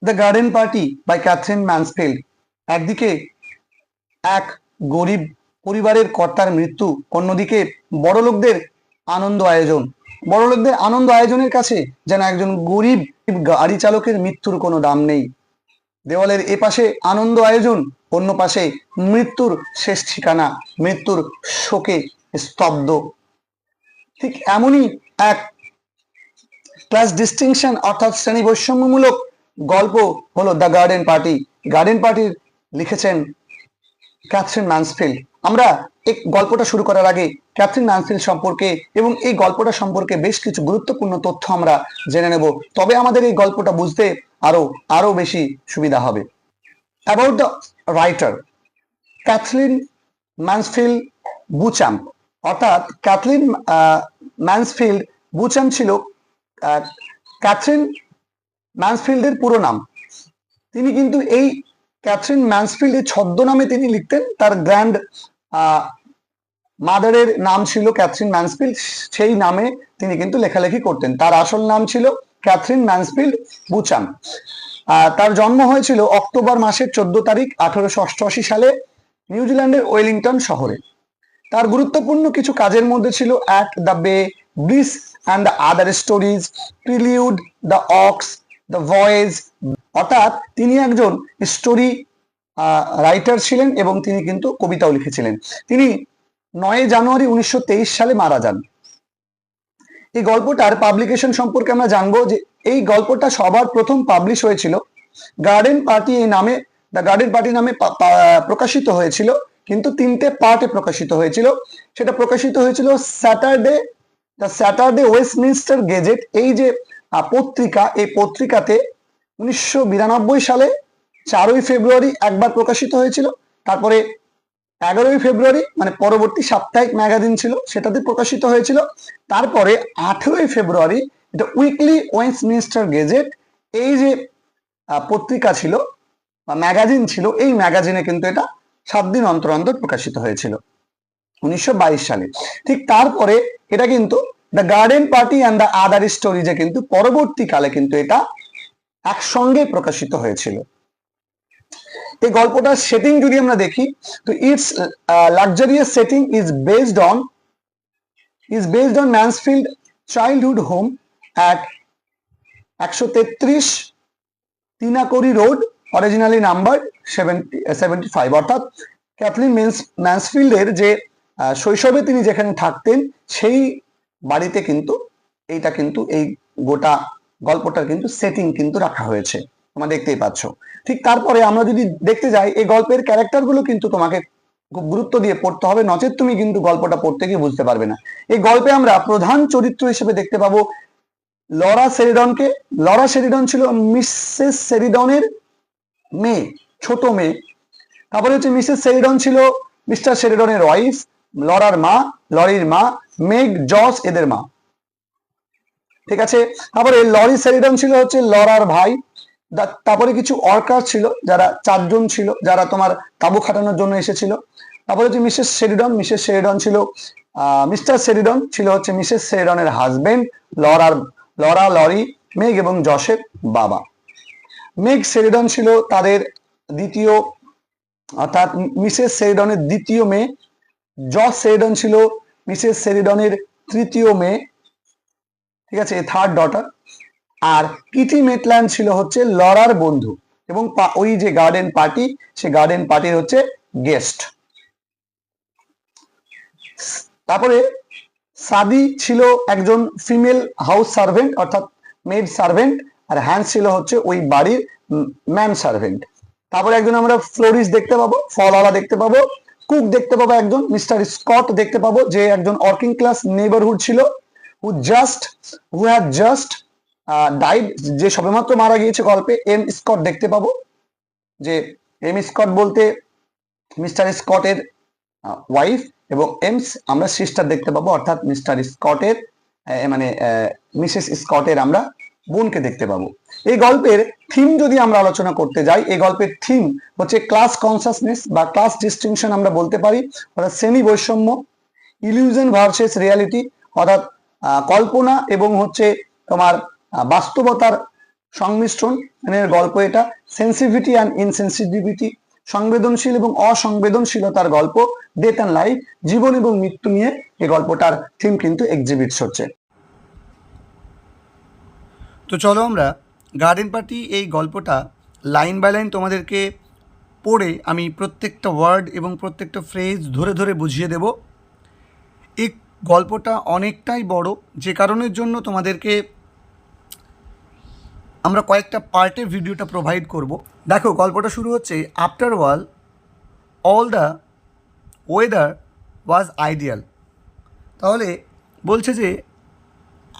The garden party by Katherine Mansfield. একদিকে এক গরিব পরিবারের কর্তার মৃত্যু, অন্যদিকে বড়লোকদের আনন্দ আয়োজন। বড়লোকদের আনন্দ আয়োজনের কাছে যেন একজন গরিব গাড়ি চালকের মৃত্যুর কোনো দাম নেই। দেওয়ালের এ পাশে আনন্দ আয়োজন, অন্য পাশে মৃত্যুর শেষ ঠিকানা, মৃত্যুর শোকে স্তব্ধ। ঠিক এমনই এক ক্লাস ডিস্টিংশন অর্থাৎ শ্রেণী বৈষম্যমূলক গল্প হলো দ্য গার্ডেন পার্টি। গার্ডেন পার্টির লিখেছেন ক্যাথরিন ম্যানসফিল্ড। আমরা এই গল্পটা শুরু করার আগে ক্যাথরিন ম্যানসফিল্ড সম্পর্কে এবং এই গল্পটা সম্পর্কে বেশ কিছু গুরুত্বপূর্ণ তথ্য আমরা জেনে নেব, তবে আমাদের এই গল্পটা বুঝতে আরো বেশি সুবিধা হবে। About the writer Katherine Mansfield Beauchamp, অর্থাৎ ক্যাথরিন ম্যানসফিল্ড বুচ্যাম্প ছিল ক্যাথরিন ম্যানসফিল্ডের পুরো নাম। তিনি কিন্তু এই ক্যাথরিন ম্যানসফিল্ডের ছদ্মনামে তিনি লিখতেন। তার গ্র্যান্ড মাদারের নাম ছিল ক্যাথরিন ম্যানসফিল্ড, সেই নামে তিনি কিন্তু লেখালেখি করতেন। তার আসল নাম ছিল ক্যাথরিন ম্যানসফিল্ড বুচ্যাম্প। তার জন্ম হয়েছিল অক্টোবর মাসের 14 তারিখ 1888 সালে নিউজিল্যান্ডের ওয়েলিংটন শহরে। তার গুরুত্বপূর্ণ কিছু কাজের মধ্যে ছিল at the bay, bliss and the other stories, prelude, the ox, the voyage. অর্থাৎ তিনি একজন স্টোরি রাইটার ছিলেন এবং তিনি কিন্তু কবিতাও লিখেছিলেন। তিনি 9 জানুয়ারি 1923 সালে মারা যান। এই গল্পটার পাবলিকেশন সম্পর্কে আমরা জানবো যে এই গল্পটা সবার প্রথম পাবলিশ হয়েছিল গার্ডেন পার্টি এই নামে, দ্য গার্ডেন পার্টি নামে প্রকাশিত হয়েছিল, কিন্তু 3টে পার্টে প্রকাশিত হয়েছিল। সেটা প্রকাশিত হয়েছিল দ্য স্যাটারডে ওয়েস্টমিনস্টার গেজেট, এই যে পত্রিকা, এই পত্রিকাতে 1992 সালে 4ই ফেব্রুয়ারি একবার প্রকাশিত হয়েছিল। তারপরে 11ই ফেব্রুয়ারি মানে পরবর্তী সাপ্তাহিক ম্যাগাজিন ছিল, সেটাতে প্রকাশিত হয়েছিল। তারপরে 18ই ফেব্রুয়ারি এটা উইকলি ওয়েস্টমিনস্টার গেজেট, এই যে পত্রিকা ছিল বা ম্যাগাজিন ছিল, এই ম্যাগাজিনে কিন্তু এটা 7 দিন অন্তর অন্তর প্রকাশিত হয়েছিল 1922 সালে। ঠিক তারপরে এটা কিন্তু the garden party and the other স্টোরিজে কিন্তু পরবর্তীকালে কিন্তু এটা একসঙ্গে প্রকাশিত হয়েছিল। এই গল্পটার সেটিং যদি আমরা দেখি তো its luxurious setting is based on Mansfield childhood home at 133 Tinakori road, originally number 75। অর্থাৎ ক্যাথরিন ম্যানসফিল্ডের যে শৈশবে তিনি যেখানে থাকতেন সেই বাড়িতে কিন্তু এইটা কিন্তু এই গোটা গল্পটার কিন্তু সেটিং কিন্তু রাখা হয়েছে, তোমরা দেখতেই পাচ্ছ। ঠিক তারপরে আমরা যদি দেখতে যাই এই গল্পের ক্যারেক্টারগুলো কিন্তু তোমাকে খুব গুরুত্ব দিয়ে পড়তে হবে, নচেত তুমি কিন্তু গল্পটা পড়তে গিয়ে বুঝতে পারবে না। এই গল্পে আমরা প্রধান চরিত্র হিসেবে দেখতে পাবো লরা শেরিডনকে। লরা শেরিডন ছিল মিসেস শেরিডনের মেয়ে, ছোট মেয়ে। তারপরে হচ্ছে মিসেস শেরিডন ছিল মিস্টার শেরিডনের ওয়াইফ, লরার মা, লরির মা, মেগ, জস এদের মা। ঠিক আছে। তারপরে লরি শেরিডন ছিল হচ্ছে লরার ভাই। তারপরে কিছু ওয়ার্কার ছিল যারা 4 জন ছিল, যারা তোমার তাঁবু খাটানোর জন্য এসেছিল। তারপরে হচ্ছে মিসেস শেরিডন ছিল মিস্টার শেরিডন ছিল হচ্ছে মিসেস শেরিডনের হাজবেন্ড, লরা, লরি, মেগ এবং জসের বাবা। মেগ শেরিডন ছিল তাদের দ্বিতীয়, অর্থাৎ মিসেস শেরিডনের দ্বিতীয় মেয়ে। জস শেরিডন ছিল মিসেস শেরিডনের তৃতীয় মেয়ে, ঠিক আছে, থার্ড ডটার। আর কিটি মেটল্যান্ড ছিল হচ্ছে লরার বন্ধু এবং ওই যে গার্ডেন পার্টি, সে গার্ডেন পার্টির হচ্ছে গেস্ট। তারপরে সাদি ছিল একজন ফিমেল হাউস সার্ভেন্ট অর্থাৎ মেড সার্ভেন্ট, আর হ্যান্স ছিল হচ্ছে ওই বাড়ির ম্যান সার্ভেন্ট। তারপরে একজন আমরা ফ্লোরিস্ট দেখতে পাবো, ফলওয়ালা দেখতে পাবো, কুক দেখতে পাবো, একজন মিস্টার স্কট দেখতে পাবো যে একজন ওয়ার্কিং ক্লাস নেইবারহুড ছিল, হু হ্যাড জাস্ট ডাইড, যে সবেমাত্র মারা গিয়েছে গল্পে। এম স্কট দেখতে পাবো, যে এম স্কট বলতে মিস্টার স্কটের ওয়াইফ, এবং এমস আমরা সিস্টার দেখতে পাবো, অর্থাৎ মিস্টার স্কটের মানে মিসেস স্কটের আমরা বোনকে দেখতে পাবো। এই গল্পের থিম যদি আমরা আলোচনা করতে যাই, এই গল্পের থিম হচ্ছে ক্লাস কনসাসনেস বা ক্লাস ডিস্টিংশন আমরা বলতে পারি, অর্থাৎ শ্রেণী বৈষম্য, ইলিউশন ভার্সেস রিয়ালিটি, অর্থাৎ কল্পনা এবং হচ্ছে তোমার বাস্তবতার সংমিশ্রণ মানে গল্প এটা। সেন্সিটিভিটি অ্যান্ড ইনসেন্সিটিভিটি, সংবেদনশীল এবং অসংবেদনশীলতার গল্প। ডেথ অ্যান্ড লাইফ, জীবন এবং মৃত্যু নিয়ে এই গল্পটার থিম কিন্তু এক্সিবিটস হচ্ছে। তো চলো আমরা গার্ডেন পার্টি এই গল্পটা লাইন বাই লাইন তোমাদেরকে পড়ে আমি প্রত্যেকটা ওয়ার্ড এবং প্রত্যেকটা ফ্রেজ ধরে ধরে বুঝিয়ে দেব। এই গল্পটা অনেকটাই বড়, যে কারণের জন্য তোমাদেরকে আমরা কয়েকটা পার্টে ভিডিওটা প্রোভাইড করব। দেখো গল্পটা শুরু হচ্ছে, after all the weather was ideal. তাহলে বলছে যে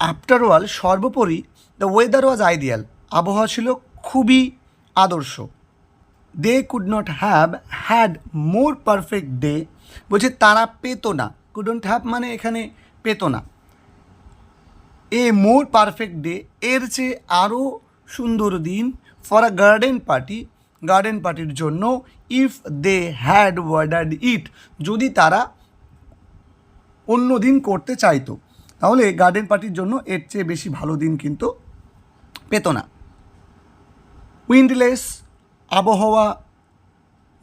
আফটার অল সর্বোপরি দ্য ওয়েদার ওয়াজ আইডিয়াল, আবহাওয়া ছিল খুবই আদর্শ। They could not have had more perfect day, বলছে তারা পেত না, কুডন্ট হ্যাভ মানে এখানে পেত না। এ মোর পারফেক্ট ডে, এর চেয়ে আরও সুন্দর দিন, for a garden party, garden পার্টির জন্য, ইফ দে হ্যাড ওয়ার্ডার্ড ইট, যদি তারা অন্য দিন করতে চাইতো, তাহলে গার্ডেন পার্টির জন্য এর চেয়ে বেশি ভালো দিন কিন্তু পেত না। উইন্ডলেস, আবহাওয়া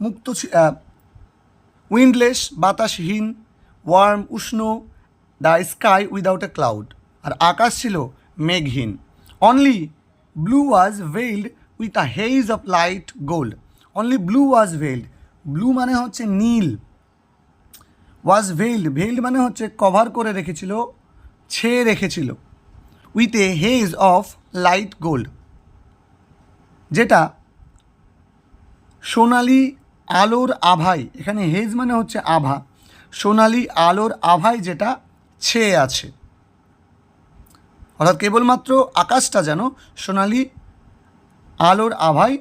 মুক্ত, উইন্ডলেস বাতাসহীন, ওয়ার্ম উষ্ণ, the sky without a cloud, আর আকাশ ছিল মেঘহীন। Only blue was veiled with a haze of light gold, only blue was veiled, blue মানে হচ্ছে নীল, ওয়াজ ভেইলড, ভেইলড মানে হচ্ছে কভার করে রেখেছিল, ছেয়ে রেখেছিল, with a hedge of light gold, যেটা সোনালি আলোর আভায়, এখানে হেজ মানে হচ্ছে আভা, সোনালি আলোর আভায় যেটা ছেয়ে আছে, অর্থাৎ কেবলমাত্র আকাশটা যেন সোনালি আলোর আভায়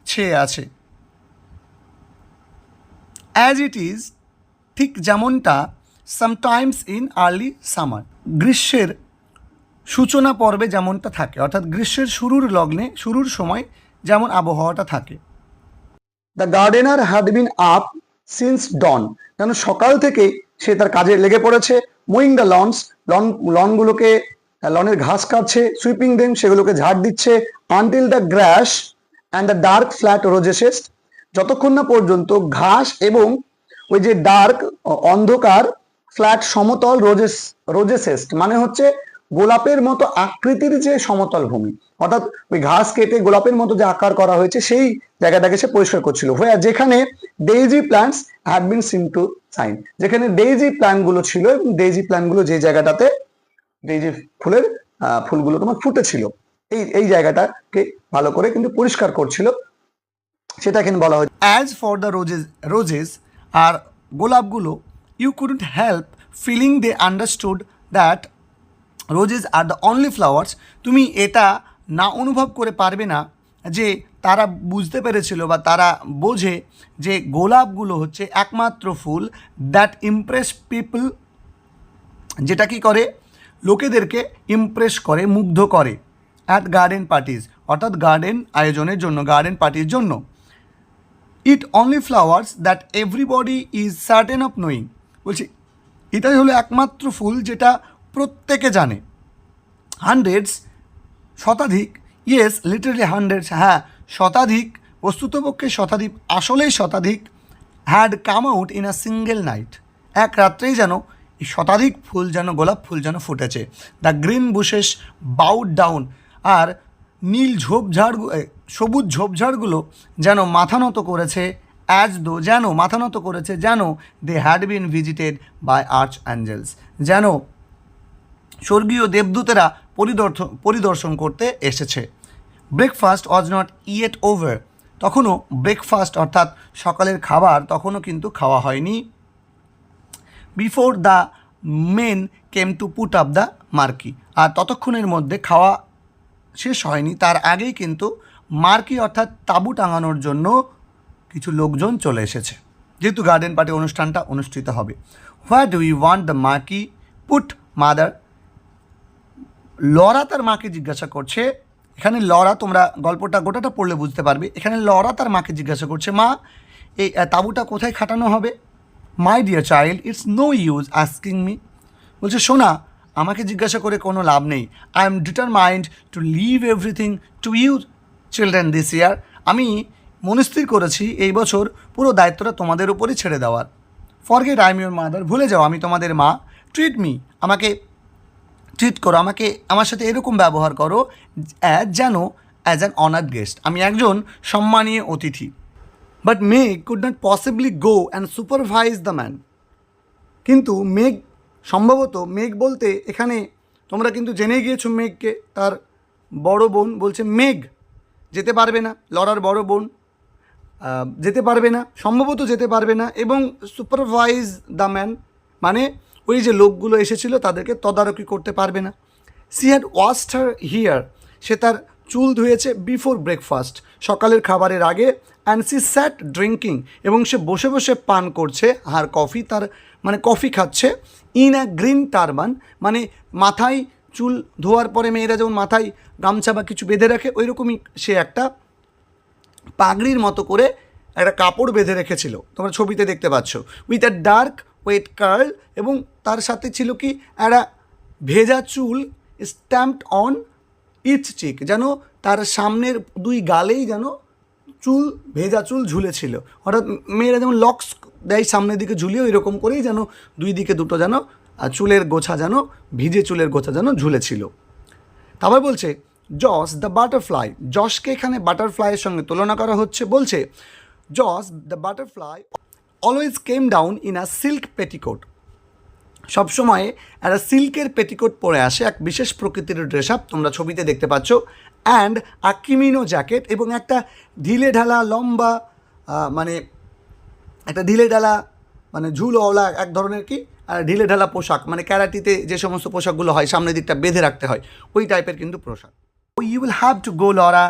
ছেয়ে আছে। অ্যাজ ইট ইজ, ঠিক যেমনটা, সামটাইমস ইন আর্লি সামার, গ্রীষ্মের সূচনা পর্বে যেমনটা থাকে, অর্থাৎ গ্রীষ্মের শুরুর লগ্নে, শুরুর সময় যেমন আবহাওয়াটা থাকে। The gardener had been up since dawn, যেন সকাল থেকে সে তার কাজে লেগে পড়েছে। মুইং দ্য লনস, লনগুলোকে, লনের ঘাস কাটছে। সুইপিং দেম, সেগুলোকে ঝাড় দিচ্ছে। Until the grass and the dark flat rosettes, যতক্ষণ না পর্যন্ত ঘাস এবং ওই যে ডার্ক অন্ধকার ফ্ল্যাট সমতল রোজেসেস মানে হচ্ছে গোলাপের মতো আকৃতির যে সমতল ভূমি, অর্থাৎ ওই ঘাস কেটে গোলাপের মতো যে আকার করা হয়েছে সেই জায়গাটাকে সে পরিষ্কার করছিল। যেখানে daisy plants had been seen to shine, যেখানে ডেইজি প্ল্যান্ট গুলো ছিল, এবং ডেইজি প্ল্যান্ট গুলো যে জায়গাটাতে ডেইজি ফুলের ফুলগুলো তোমার ফুটেছিল, এই জায়গাটাকে ভালো করে কিন্তু পরিষ্কার করছিল, সেটা এখানে বলা হয়েছে। অ্যাজ ফর দ্য রোজেস, আর গোলাপগুলো, you couldn't help feeling they understood that roses are the only flowers, তুমি এটা না অনুভব করে পারবে না যে তারা বুঝতে পেরেছিল বা তারা বোঝে যে গোলাপগুলো হচ্ছে একমাত্র ফুল, দ্যাট ইমপ্রেস পিপল, যেটা কি করে, লোকেদেরকে ইমপ্রেস করে, মুগ্ধ করে, অ্যাট গার্ডেন পার্টিজ, অর্থাৎ গার্ডেন আয়োজনের জন্য, গার্ডেন পার্টির জন্য। ইট only flowers that everybody is certain of knowing, বলছে এটাই হলো একমাত্র ফুল যেটা প্রত্যেকে জানে। হান্ড্রেডস, শতাধিক, ইয়েস লিটারালি হান্ড্রেডস, হ্যাঁ শতাধিক, বস্তুতপক্ষে শতাধিক, আসলেই শতাধিক, had come out in a single night, এক রাত্রেই যেন এই শতাধিক ফুল যেন, গোলাপ ফুল যেন ফুটেছে। The green bushes bowed down, আর নীল ঝোপঝাড়, সবুজ ঝোপঝাড়গুলো যেন মাথা নত করেছে, অ্যাজ দো, যেন মাথা নত করেছে, যেন they had been visited by archangels, যেন স্বর্গীয় দেবদূতেরা পরিদর্শন করতে এসেছে। Breakfast was not yet over, তখনও ব্রেকফাস্ট অর্থাৎ সকালের খাবার তখনও কিন্তু খাওয়া হয়নি। Before the men came to put up the marquee, আর ততক্ষণের মধ্যে খাওয়া শেষ হয়নি, তার আগেই কিন্তু মার্কি অর্থাৎ তাঁবু টাঙানোর জন্য কিছু লোকজন চলে এসেছে, যেহেতু গার্ডেন পার্টি অনুষ্ঠানটা অনুষ্ঠিত হবে। Where do you want the marquee put mother, Laura তার মাকে জিজ্ঞাসা করছে, এখানে লরা, তোমরা গল্পটা গোটাটা পড়লে বুঝতে পারবে, এখানে লরা তার মাকে জিজ্ঞাসা করছে, মা এই তাঁবুটা কোথায় খাটানো হবে? My dear child, it's no use asking me, বলছে শোনা আমাকে জিজ্ঞাসা করে কোনো লাভ নেই। I am determined to leave everything to you children this year. আমি মনস্থির করেছি এই বছর পুরো দায়িত্বটা তোমাদের উপরই ছেড়ে দেওয়ার। Forget I am your mother, ভুলে যাও আমি তোমাদের মা। ট্রিট মি, আমাকে ট্রিট করো, আমাকে আমার সাথে এরকম ব্যবহার করো যেন অ্যাজ অ্যান অনার্ড গেস্ট, আমি একজন সম্মানীয় অতিথি। বাট মেঘ could not possibly go and supervise the man. কিন্তু মেঘ, সম্ভবত মেঘ বলতে এখানে তোমরা কিন্তু জেনে গিয়েছো মেঘকে, তার বড় বোন বলছে মেঘ যেতে পারবে না, লরার বড় বোন যেতে পারবে না, সম্ভবত যেতে পারবে না, এবং সুপারভাইজ দ্য ম্যান মানে ওই যে লোকগুলো এসেছিলো তাদেরকে তদারকি করতে পারবে না। She had washed her hair, সে তার চুল ধুয়েছে বিফোর ব্রেকফাস্ট, সকালের খাবারের আগে। অ্যান্ড সি স্যাট ড্রিঙ্কিং, এবং সে বসে বসে পান করছে হার কফি, তার মানে কফি খাচ্ছে। ইন আ গ্রিন টারবান, মানে মাথায় চুল ধোয়ার পরে মেয়েরা যেমন মাথায় গামছা বা কিছু বেঁধে রাখে, ওই রকমই সে একটা পাগড়ির মতো করে একটা কাপড় বেঁধে রেখেছিল, তোমরা ছবিতে দেখতে পাচ্ছ। With a dark wet curl, এবং তার সাথে ছিল কি একটা ভেজা চুল স্ট্যাম্পড অন ইচ চিক, যেন তার সামনের দুই গালেই যেন চুল, ভেজা চুল ঝুলেছিল। অর্থাৎ মেয়েরা যেমন লক্স দেয় সামনের দিকে ঝুলিয়ে, ওই রকম করেই যেন দুই দিকে দুটো যেন চুলের গোছা যেন, ভিজে চুলের গোছা যেন ঝুলেছিল। তারপর বলছে জস দ্য বাটারফ্লাই, জসকে এখানে বাটারফ্লাইয়ের সঙ্গে তুলনা করা হচ্ছে। বলছে Jose the butterfly always came down in a silk petticoat, সবসময় একটা সিল্কের পেটিকোট পরে আসে, এক বিশেষ প্রকৃতির ড্রেস আপ, তোমরা ছবিতে দেখতে পাচ্ছ। অ্যান্ড আ কিমিনো জ্যাকেট, এবং একটা ঢিলে ঢালা লম্বা মানে একটা ঢিলে ঢালা মানে ঝুলওয়ালা এক ধরনের কি ঢিলে ঢালা পোশাক, মানে ক্যারাটিতে যে সমস্ত পোশাকগুলো হয় সামনের দিকটা বেঁধে রাখতে হয়, ওই টাইপের কিন্তু পোশাক। You will have to go Laura,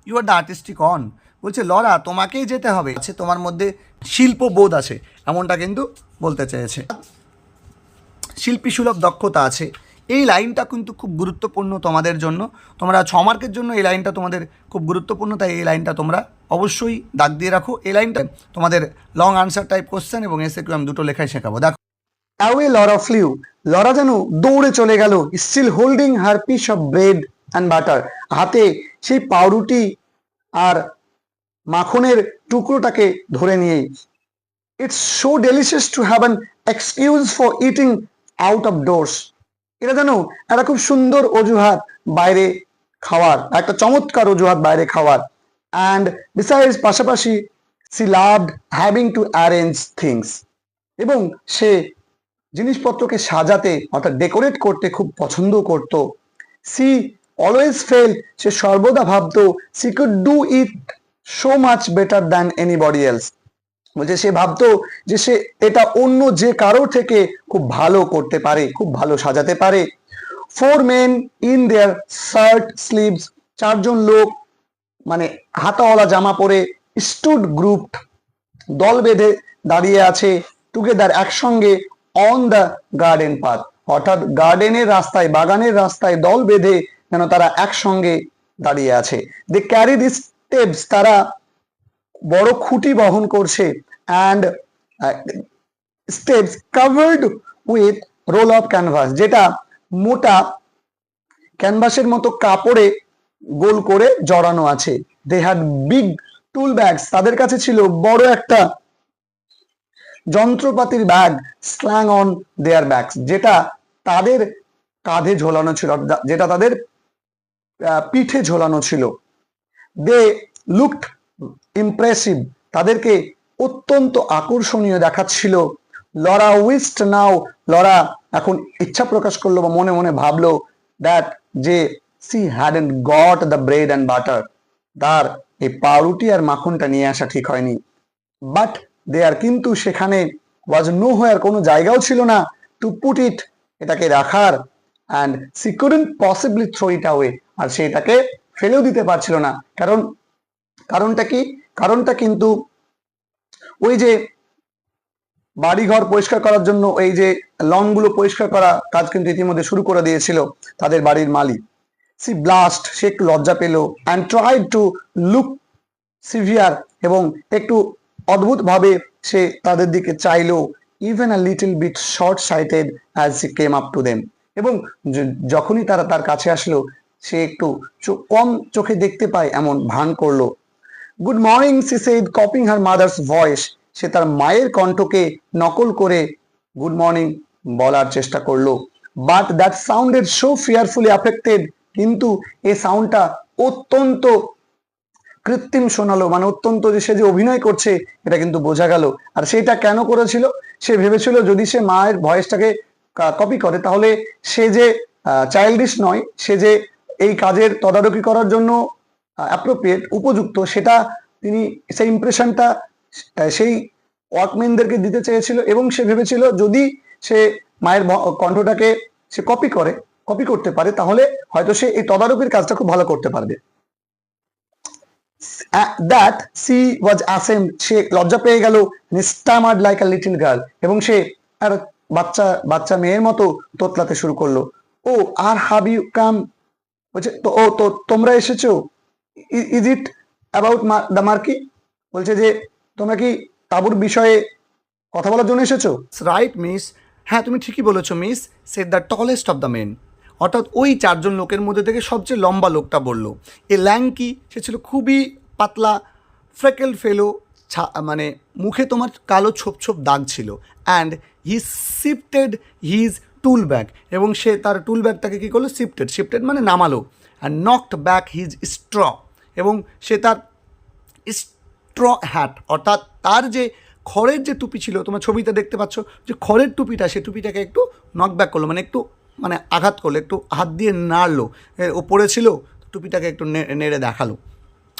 you are the artistic one, বলছে লরা তোমাকেই যেতে হবে, আছে তোমার মধ্যে শিল্পবোধ আছে, এমনটা কিন্তু বলতে চেয়েছে। শিল্পী সুলভ দক্ষতা আছে, এই লাইনটা কিন্তু খুব গুরুত্বপূর্ণ তোমাদের জন্য, তোমরা 6 মার্কের জন্য এই লাইনটা তোমাদের খুব গুরুত্বপূর্ণ, তাই এই লাইনটা তোমরা অবশ্যই দাগ দিয়ে রাখো। এই লাইনটা তোমাদের লং আনসার টাইপ কোশ্চেন এবং এসএকিউ আমি দুটো লেখাই শেখাবো। দেখো, অ্যাওয়ে লরা ফ্লিউ, লরা যেন দৌড়ে চলে গেল, still holding her piece of bread and butter, হাতে সেই পাউরুটি আর মাখনের টুকরোটাকে ধরে নিয়েই। It's so delicious to have an excuse for eating out of doors, এটা যেন একটা খুব সুন্দর অজুহাত বাইরে খাওয়ার, একটা চমৎকার অজুহাত বাইরে খাওয়ার। অ্যান্ড বিসাইডস, পাশাপাশি she loved having to arrange things, এবং সে জিনিসপত্রকে সাজাতে অর্থাৎ ডেকোরেট করতে খুব পছন্দ করত। সি অলওয়েজ ফেল, সে সর্বদা ভাবতো C could do it so much better than anybody else, বলছে সে ভাবতো যে সে এটা অন্য যে কারোর থেকে খুব ভালো করতে পারে, খুব ভালো সাজাতে পারে। 4 men in their shirt sleeves, 4 জন লোক মানে হাতাওয়ালা জামা পরে, স্টুড গ্রুপড, দল বেঁধে দাঁড়িয়ে আছে, টুগেদার একসঙ্গে, অন দ্য গার্ডেন পাথ, অর্থাৎ গার্ডেনের রাস্তায়, বাগানের রাস্তায় দল বেঁধে যেন তারা একসঙ্গে দাঁড়িয়ে আছে। দে ক্যারি দিস স্টেপস, তারা বড় খুঁটি বহন করছে। And steps covered with roll of canvas, যেটা মোটা ক্যানভাসের মতো কাপড়ে গোল করে জড়ানো আছে। They had big tool bags, তাদের কাছে ছিল বড় একটা যন্ত্রপাতির ব্যাগ, স্ল্যাং অন দেয়ার ব্যাগস, যেটা তাদের কাঁধে ঝোলানো ছিল, যেটা তাদের পিঠে ঝোলানো ছিল। দে লুকড ইমপ্রেসিভ, তাদেরকে অত্যন্ত আকর্ষণীয় দেখাচ্ছিল। লরা উইস্ট নাও, লরা এখন ইচ্ছা প্রকাশ করলো বা মনে মনে ভাবলো দ্যাট যে she hadn't got the bread and butter, তার এই পাউরুটি আর মাখনটা নিয়ে আসা ঠিক হয়নি। বাট দেয়ার, কিন্তু সেখানে ওয়াজ নো হোয়ার, কোনো জায়গাও ছিল না, টু পুট ইট, এটাকে রাখার। And she couldn't possibly throw it away, আর সেটাকে ফেলেও দিতে পারছিল না। কারণটা কি? কারণটা কিন্তু ওই যে বাড়িঘর পরিষ্কার করার জন্য এই যে লনগুলো পরিষ্কার করা কাজ কিন্তু ইতিমধ্যে শুরু করে দিয়েছিল তাদের বাড়ির মালিক। সি ব্লাস্ট, সে একটু লজ্জা পেল। And tried to look severe, এবং একটু অদ্ভুত ভাবে সে তাদের দিকে চাইলো। Even a little bit short sighted as she came up to them, এবং যখনই তারা তার কাছে আসলো সে একটু কম চোখে দেখতে পায় এমন ভান করলো। Good morning she said copying her mother's voice, সে তার মায়ের কণ্ঠকে নকল করে গুড মর্নিং বলার চেষ্টা করলো। But that sounded so fearfully affected, কিন্তু এই সাউন্ডটা অত্যন্ত কৃত্রিম শোনালো, মানে অত্যন্ত যে সে যে অভিনয় করছে এটা কিন্তু বোঝা গেল। আর সেটা কেন করেছিল? সে ভেবেছিল যদি সে মায়ের ভয়েসটাকে কপি করে তাহলে সে যে চাইল্ডিশ নয়, সে যে এই কাজের তদারকি করার জন্য অ্যাপ্রোপ্রিয়েট, উপযুক্ত, সেটা তিনি সেই ইমপ্রেশনটা সেই ওয়ার্কম্যানদেরকে দিতে চেয়েছিল। এবং সে ভেবেছিল যদি সে মায়ের কণ্ঠটাকে সে কপি করতে পারে তাহলে হয়তো সে এই তদারকির কাজটা খুব ভালো করতে পারবে। দ্যাট সি ওয়াজ অ্যাসেমড, সে লজ্জা পেয়ে গেল, স্টামার্ড লাইক আ লিটল গার্ল, এবং সে আর বাচ্চা মেয়ের মতো তোতলাতে শুরু করলো। ও আর হাভ ইউ কাম, বলছে তো ও তো তোমরা এসেছো, is it about the marquee, বলছে যে তোমরা কি তাঁবুর বিষয়ে কথা বলার জন্য এসেছো? রাইট মিস, হ্যাঁ তুমি ঠিকই বলেছো miss, said the tallest of the men, অর্থাৎ ওই চারজন লোকের মধ্যে থেকে সবচেয়ে লম্বা লোকটা বলল। এ ল্যাঙ্কি, সে ছিল খুবই পাতলা, ফ্রেকেল ফেলো, মানে মুখে তোমার কালো ছোপ ছোপ দাগ ছিল। And he shifted his tool bag, এবং সে তার টুল ব্যাগটাকে কী করলো, শিফটেড মানে নামালো। And knocked back his straw, এবং সে তার স্ট্র হ্যাট, অর্থাৎ তার যে খড়ের যে টুপি ছিল, তোমার ছবিতে দেখতে পাচ্ছ যে খড়ের টুপিটা, সে টুপিটাকে একটু নক ব্যাক করলো, মানে একটু মানে আঘাত করলো, একটু হাত দিয়ে নাড়লো, ওপরে ছিল টুপিটাকে একটু নেড়ে দেখালো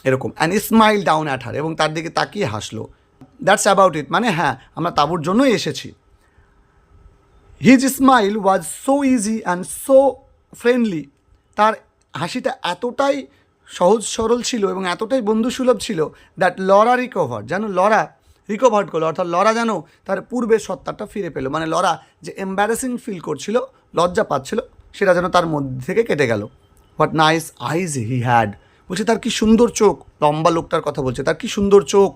এরকম। And smile down at her, এবং তার দিকে তাকিয়ে হাসলো। দ্যাটস অ্যাবাউট ইট, মানে হ্যাঁ আমরা তাঁবুর জন্যই এসেছি। His smile was so easy and so friendly, তার হাসিটা এতটাই সহজ সরল ছিল এবং এতটাই বন্ধুসুলভ ছিল, দ্যাট লরা রিকভার্ড করলো, অর্থাৎ লরা যেন তার পূর্বের সত্তাটা ফিরে পেলো, মানে লরা যে এম্বারেসিং ফিল করছিল, লজ্জা পাচ্ছিল, সেটা যেন তার মধ্যে থেকে কেটে গেল। What nice eyes he had, বলছে তার কি সুন্দর চোখ, লম্বা লোকটার কথা বলছে, তার কি সুন্দর চোখ,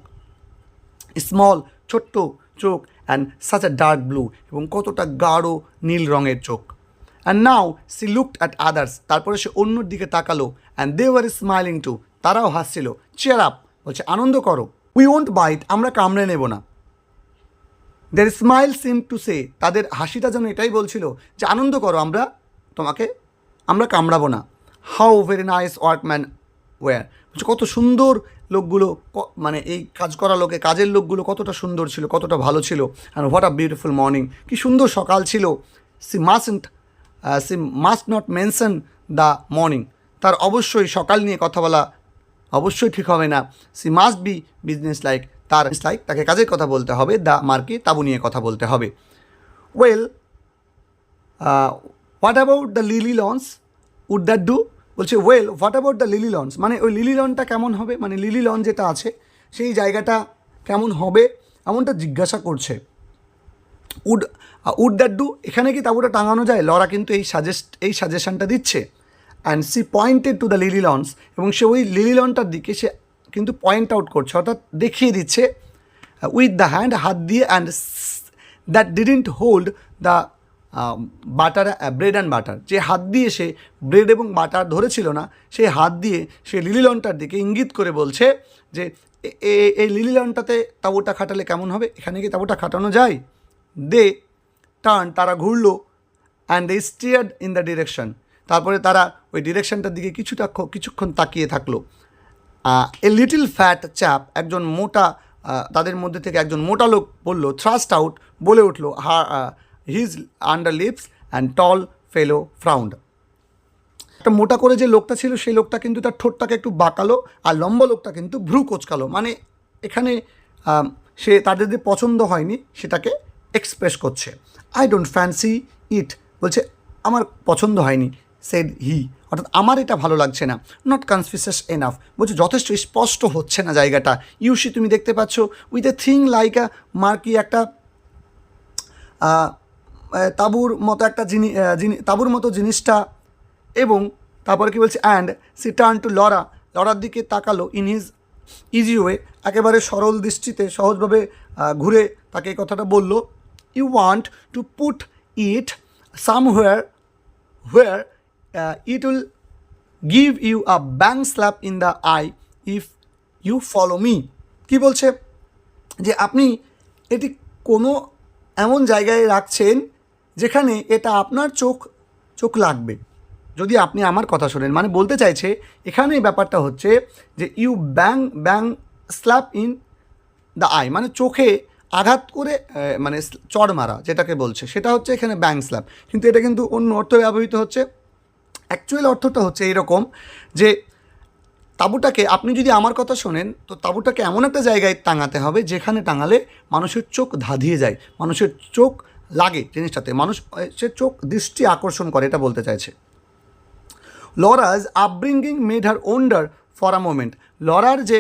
স্মল ছোট্ট চোখ, and such a dark blue, এবং কতটা গাঢ় নীল রঙের চোখ। And now she looked at others, তারপরে সে অন্যর দিকে তাকালো। And they were smiling too, তারাও হাসছিল। চেয়ার আপ, বলছে আনন্দ করো। উই ওন্ট বাইট, আমরা কামড়ে নেব না। দের স্মাইল সিম টু সে, তাদের হাসিটা যেন এটাই বলছিল যে আনন্দ করো, আমরা কামড়াবো না। How very nice workman were, বলছে কত সুন্দর লোকগুলো, মানে এই কাজের লোকগুলো কতটা সুন্দর ছিল, কতটা ভালো ছিল। And what a beautiful morning, কি সুন্দর সকাল ছিল। C must not mention the morning, তার অবশ্যই সকাল নিয়ে কথা বলা অবশ্যই ঠিক হবে না। C must be business like, তাকে কাজের কথা বলতে হবে। দ্য মার্কি, তাঁবু নিয়ে কথা বলতে হবে। Well what about the lily lawn, would that do, বলছে well what about the lily lawn, মানে ওই লিলি লনটা কেমন হবে, মানে লিলি লন যেটা আছে সেই জায়গাটা কেমন হবে এমনটা জিজ্ঞাসা করছে। উড দ্যাট ডু, এখানে কি তাঁবুটা টাঙানো যায়, লরা কিন্তু এই সাজেশনটা দিচ্ছে। And she pointed to the lily launch, এবং সে ওই লিলি লনটার দিকে সে কিন্তু পয়েন্ট আউট করছে, অর্থাৎ দেখিয়ে দিচ্ছে উইথ দ্য হ্যান্ড, হাত দিয়ে। And that didn't hold the butter, bread and butter, যে হাত দিয়ে সে ব্রেড এবং বাটার ধরেছিল না, সেই হাত দিয়ে সে লিলি লনটার দিকে ইঙ্গিত করে বলছে যে এই লিলি লনটাতে তাঁবুটা খাটালে কেমন হবে, এখানে কি তাঁবুটা খাটানো যায়। দে টার্ন, তারা ঘুরলো। And they steered in the direction, তারপরে তারা ওই ডিরেকশনটার দিকে কিছুক্ষণ তাকিয়ে থাকলো। এ লিটল ফ্যাট চ্যাপ, একজন মোটা, তাদের মধ্যে থেকে একজন মোটা লোক বলল, থ্রাস্ট আউট, বলে উঠলো, হিজ আন্ডার লিপস অ্যান্ড টল ফেলো ফ্রাউন্ড, একটা মোটা করে যে লোকটা ছিল সেই লোকটা কিন্তু তার ঠোঁটটাকে একটু বাঁকালো, আর লম্বা লোকটা কিন্তু ভ্রু কোচকালো, মানে এখানে সে তাদের যে পছন্দ হয়নি সেটাকে এক্সপ্রেস করছে। আই ডোন্ট ফ্যান্সি ইট, বলছে আমার পছন্দ হয়নি। সেড হি, অর্থাৎ আমার এটা ভালো লাগছে না। নট কনসপিশিয়াস এনাফ, বলছে যথেষ্ট স্পষ্ট হচ্ছে না জায়গাটা। ইউসি, তুমি দেখতে পাচ্ছ with a thing like a marquee, একটা তাঁবুর মতো জিনিসটা। এবং তারপরে কি বলছে, অ্যান্ড সি টার্ন টু লরার দিকে তাকালো। ইন হিজ ইজি ওয়ে, একেবারে সরল দৃষ্টিতে সহজভাবে ঘুরে তাকে এই কথাটা বলল। You want to put it somewhere where it will give you a bang slap in the eye if you follow me. কি বলছে যে আপনি এটি কোনো এমন জায়গায় রাখছেন যেখানে এটা আপনার চোখ লাগবে যদি আপনি আমার কথা শোনেন। মানে বলতে চাইছে এখানে ব্যাপারটা হচ্ছে যে you bang slap in the eye, মানে চোখে আঘাত করে মানে চড় মারা যেটাকে বলছে সেটা হচ্ছে এখানে ব্যাং স্ল্যাপ, কিন্তু এটা কিন্তু অন্য অর্থে ব্যবহৃত হচ্ছে। অ্যাকচুয়াল অর্থটা হচ্ছে এইরকম যে তাঁবুটাকে আপনি যদি আমার কথা শোনেন তো তাঁবুটাকে এমন একটা জায়গায় টাঙাতে হবে যেখানে টাঙালে মানুষের চোখ ধাঁধিয়ে যায়, মানুষের চোখ লাগে জিনিসটাতে, মানুষের চোখ দৃষ্টি আকর্ষণ করে, এটা বলতে চাইছে। Laura's upbringing made her wonder for a moment. লরার যে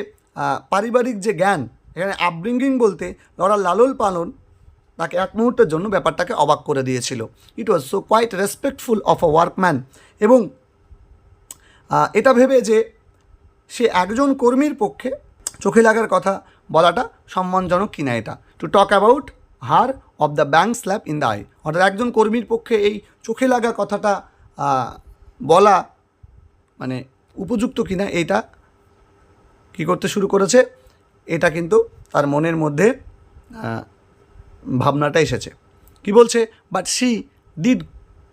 পারিবারিক যে জ্ঞান, এখানে আপব্রিঙ্গিং বলতে লরার লালন পালন তাকে এক মুহূর্তের জন্য ব্যাপারটাকে অবাক করে দিয়েছিল। It was so quite respectful of a workman, এবং এটা ভেবে যে সে একজন কর্মীর পক্ষে চোখে লাগার কথা বলাটা সম্মানজনক কিনা এটা। To talk about her of the bang slap in the I, অর্থাৎ একজন কর্মীর পক্ষে এই চোখে লাগা কথাটা বলা মানে উপযুক্ত কিনা এইটা কী করতে শুরু করেছে, এটা কিন্তু তার মনের মধ্যে ভাবনাটা এসেছে। কি বলছে, but she did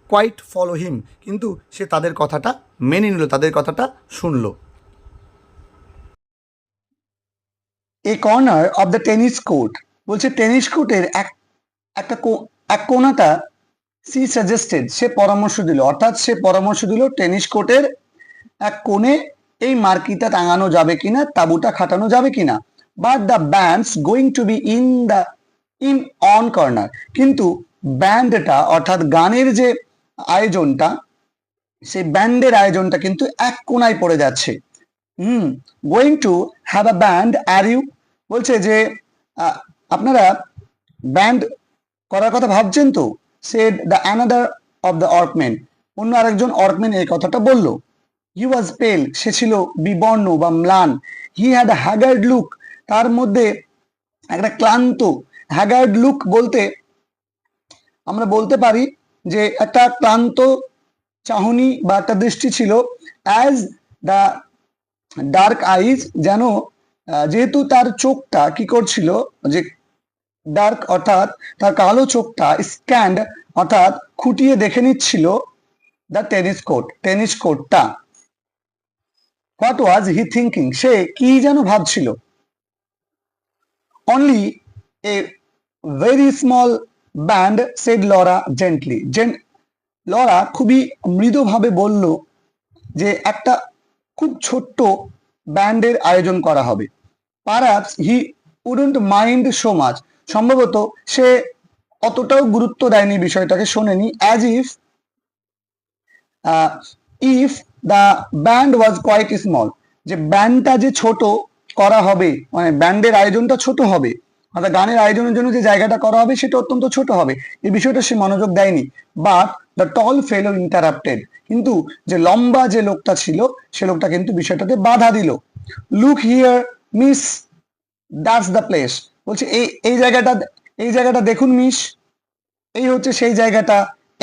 quite follow him, কিন্তু সে তাদের কথাটা মেনে নিল, তাদের কথাটা শুনল। A corner of the tennis court, বলছে টেনিস কোর্টের এক কোণাটা সি সাজেস্টেড, সে পরামর্শ দিল, অর্থাৎ সে পরামর্শ দিল টেনিস কোর্টের এক কোণে এই মার্কিটা টাঙানো যাবে কিনা, তাঁবুটা খাটানো যাবে কিনা। But the bands going to be in on corner, কিন্তু ব্যান্ডটা অর্থাৎ গানের যে আয়োজনটা, সেই ব্যান্ডের আয়োজনটা কিন্তু এক কোণায় পড়ে যাচ্ছে। Going to have a band are you, বলছে যে আপনারা ব্যান্ড করার কথা ভাবছেন তো। Said the another of the workman, অন্য আরেকজন অর্কম্যান এই কথাটা বলল। হি ওয়াজ পেল, সে ছিল বিবর্ণ বা ম্লান। হি হ্যাড আ হ্যাগার্ড লুক, তার মধ্যে একটা ক্লান্ত, হ্যাগার্ড লুক বলতে আমরা বলতে পারি যে একটা ক্লান্ত চাহনি বা একটা দৃষ্টি ছিল। অ্যাজ দ্য ডার্ক আইজ, যেন যেহেতু তার চোখটা কি করছিল, যে ডার্ক অর্থাৎ তার কালো চোখটা, স্ক্যান্ড অর্থাৎ খুঁটিয়ে দেখে নিচ্ছিল দ্য টেনিস কোর্টটা। হোয়াট ওয়াজ হি থিঙ্কিং, সে কি যেন ভাবছিল। Only a very small band, said Laura gently. Laura খুবই মৃদুভাবে বলল যে একটা খুব ছোট্ট ব্যান্ডের আয়োজন করা হবে। Perhaps he wouldn't mind so much, সম্ভবত সে অতটাও গুরুত্ব দেয়নি বিষয়টাকে, শোনেনি। As if the band was quite small, যে ব্যান্ডটা যে ছোট করা হবে, মানে ব্যান্ডের আয়োজনটা ছোট হবে, অর্থাৎ গানের আয়োজনের জন্য যে জায়গাটা করা হবে সেটা অত্যন্ত ছোট হবে, এই বিষয়টা সে মনোযোগ দেয়নি। But the tall fellow interrupted, কিন্তু যে লম্বা যে লোকটা ছিল সে লোকটা কিন্তু বিষয়টাতে বাধা দিল। Look here miss, that's the place, বলছে এই জায়গাটা দেখুন মিস, এই হচ্ছে সেই জায়গাটা।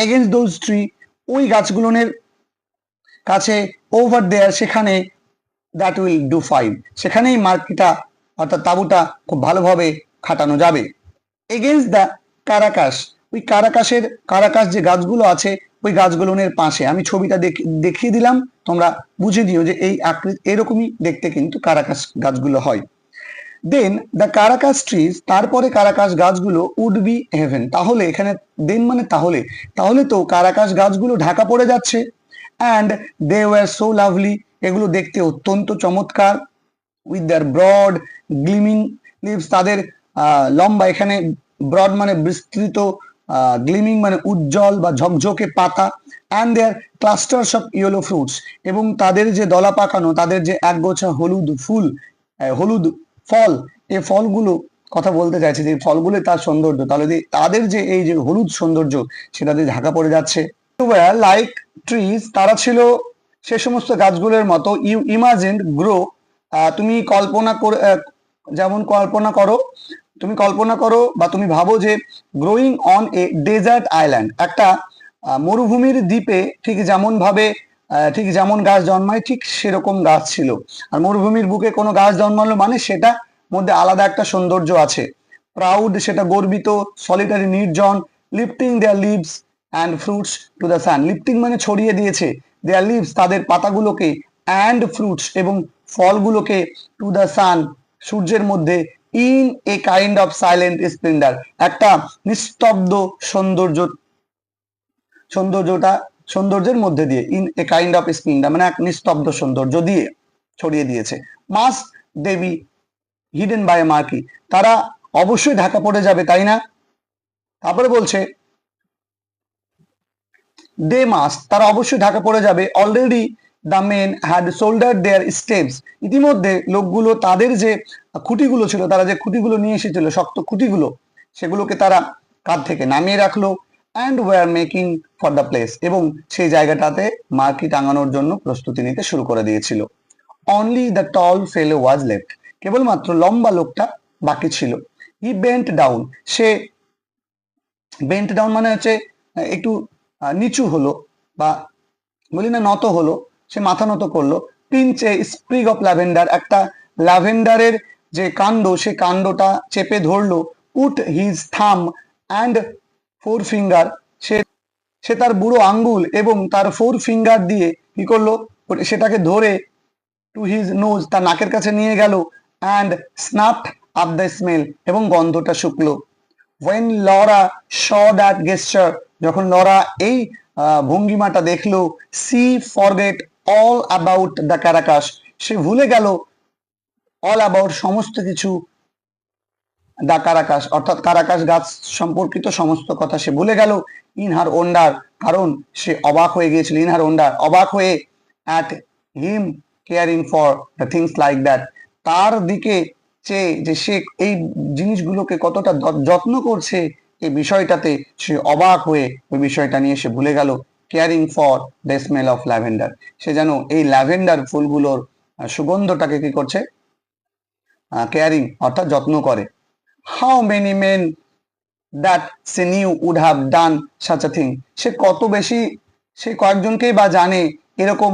এগেনস্ট দোজ ট্রি, ওই গাছগুলোনের কাছে। ওভার দেয়ার, সেখানে। দ্যাট উইল ডু ফাইন, সেখানেই মার্কিটা অর্থাৎ তাঁবুটা খুব ভালোভাবে খাটানো যাবে। এগেনস্ট দ্য কারাকাস, ওই কারাকাস যে গাছগুলো আছে ওই গাছগুলোনের পাশে, আমি ছবিটা দেখিয়ে দিলাম, তোমরা বুঝে দিও যে এই আকৃতি এরকমই দেখতে কিন্তু কারাকাস গাছগুলো হয়। দেন দ্য কারাকাস ট্রিজ, তারপরে কারাকাস গাছগুলো উড বি হেভেন, তাহলে এখানে দেন মানে তাহলে তো কারাকাস গাছগুলো ঢাকা পড়ে যাচ্ছে। And they were so lovely, এগুলো দেখতে অত্যন্ত চমৎকার। With their broad gleaming leaves, তাদের লম্বা, এখানে ব্রড মানে বিস্তৃত, গ্লিমিং মানে উজ্জ্বল বা ঝকঝকে পাতা। And their clusters of yellow fruits, এবং তাদের যে দলা পাকানো, তাদের যে একগোছা হলুদ ফল, এই ফলগুলো কথা বলতে চাইছে যে ফলগুলো তার সৌন্দর্য, তাহলে তাদের যে এই যে হলুদ সৌন্দর্য সেটা দিয়ে ঢাকা পড়ে যাচ্ছে। লাইক ট্রিজ, তারা ছিল সে সমস্ত গাছগুলোর মতো। ইউ ইমাজিন্ড গ্রো, তুমি কল্পনা করে, যেমন তুমি কল্পনা করো বা তুমি ভাবো যে growing on a desert island, একটা মরুভূমির দ্বীপে ঠিক যেমন গাছ জন্মায় ঠিক সেরকম গাছ ছিল। আর মরুভূমির বুকে কোনো গাছ জন্মালো মানে সেটা মধ্যে আলাদা একটা সৌন্দর্য আছে। প্রাউড, সেটা গর্বিত। সলিটারি, নির্জন। Lifting their leaves and fruits to the sun, lifting মানে ছড়িয়ে দিয়েছে, দেয়ার লিভস তাদের পাতাগুলোকে, অ্যান্ড ফ্রুটস এবং ফলগুলোকে, টু দ্য সান সূর্যের মধ্যে, in a kind of silent splendour একটা নিস্তব্ধ সৌন্দর্যের মধ্যে দিয়ে, in a kind of splendour মানে এক নিস্তব্ধ সৌন্দর্য দিয়ে ছড়িয়ে দিয়েছে। Must they be hidden by marquee, তারা অবশ্যই ঢাকা পড়ে যাবে, তাই না? তারপরে বলছে দে মাস্ট, তারা অবশ্যই ঢাকা পড়ে যাবে। Already the men had shoulder their steps, ইতিমধ্যে লোকগুলো তাদের যে খুঁটিগুলো ছিল, তারা যে খুঁটিগুলো নিয়ে এসেছিল, শক্ত খুঁটিগুলো, সেগুলোকে তারা কাঁধ থেকে নামিয়ে রাখলো। And war making for the place, এবং সেই জায়গাটাতে মার্কি টাঙানোর জন্য প্রস্তুতি নিতে শুরু করে দিয়েছিল। Only the tall fellow was left, কেবলমাত্র লম্বা লোকটা বাকি ছিল। হি বেন্ট ডাউন, সে বেন্ট ডাউন মানে হচ্ছে একটু নিচু হলো, বা বলি না নত হলো, সে মাথা নত করলো। Pinch A sprig of lavender, একটা ল্যাভেন্ডারের যে কাণ্ড, সে কাণ্ডটা চেপে ধরলো। পুট হিজ থাম অ্যান্ড ফোর ফিঙ্গার, সে সে তার বুড়ো আঙ্গুল এবং তার ফোর ফিঙ্গার দিয়ে কি করলো, সেটাকে ধরে টু হিজ নোজ, তার নাকের কাছে নিয়ে গেল। অ্যান্ড স্নাফড আপ দ্য স্মেল, এবং গন্ধটা শুকলো। when Laura saw that gesture, যখন লরা এই ভঙ্গিমাটা দেখলো, she forget all about the Caracas, সে ভুলে গেল all about সমস্ত কিছু, দা কারাকাস অর্থাৎ কারাকাস গাছ সম্পর্কিত সমস্ত কথা সে ভুলে গেল। ইন হার ওন্ডার, কারণ সে অবাক হয়ে গিয়েছিল, ইন হার ওন্ডার অবাক হয়ে, at him caring for the things like that, তার দিকে চেয়ে যে সে এই জিনিসগুলোকে কতটা যত্ন করছে, এই বিষয়টাতে সে অবাক হয়ে ওই বিষয়টা নিয়ে সে ভুলে গেল। Caring for the smell of lavender, সে যেন এই ল্যাভেন্ডার ফুলগুলোর সুগন্ধটাকে কি করছে, কেয়ারিং অর্থাৎ যত্ন করে। How many men that she knew would have done such a thing, সে কত বেশি, সে কয়েকজনকেই বা জানে এরকম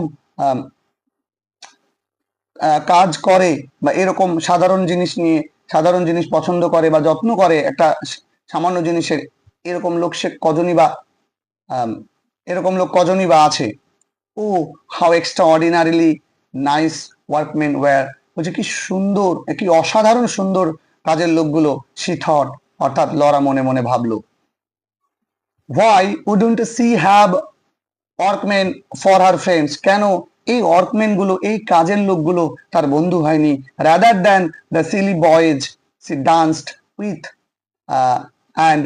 কাজ করে, বা এরকম সাধারণ জিনিস পছন্দ করে বা যত্ন করে একটা সামান্য জিনিসের, এরকম লোক সে কজনই বা এরকম লোক কজনই বা আছে। Oh how extraordinarily nice workman were, বলছে কি সুন্দর, কি অসাধারণ সুন্দর কাজের লোকগুলো। শি থট, অর্থাৎ লরা মনে মনে ভাবলো। Why wouldn't she have workman for her friends, কেন এই ওয়ার্কম্যান গুলো, এই কাজের লোকগুলো তার বন্ধু হয়নি। Rather than the silly boys she danced with and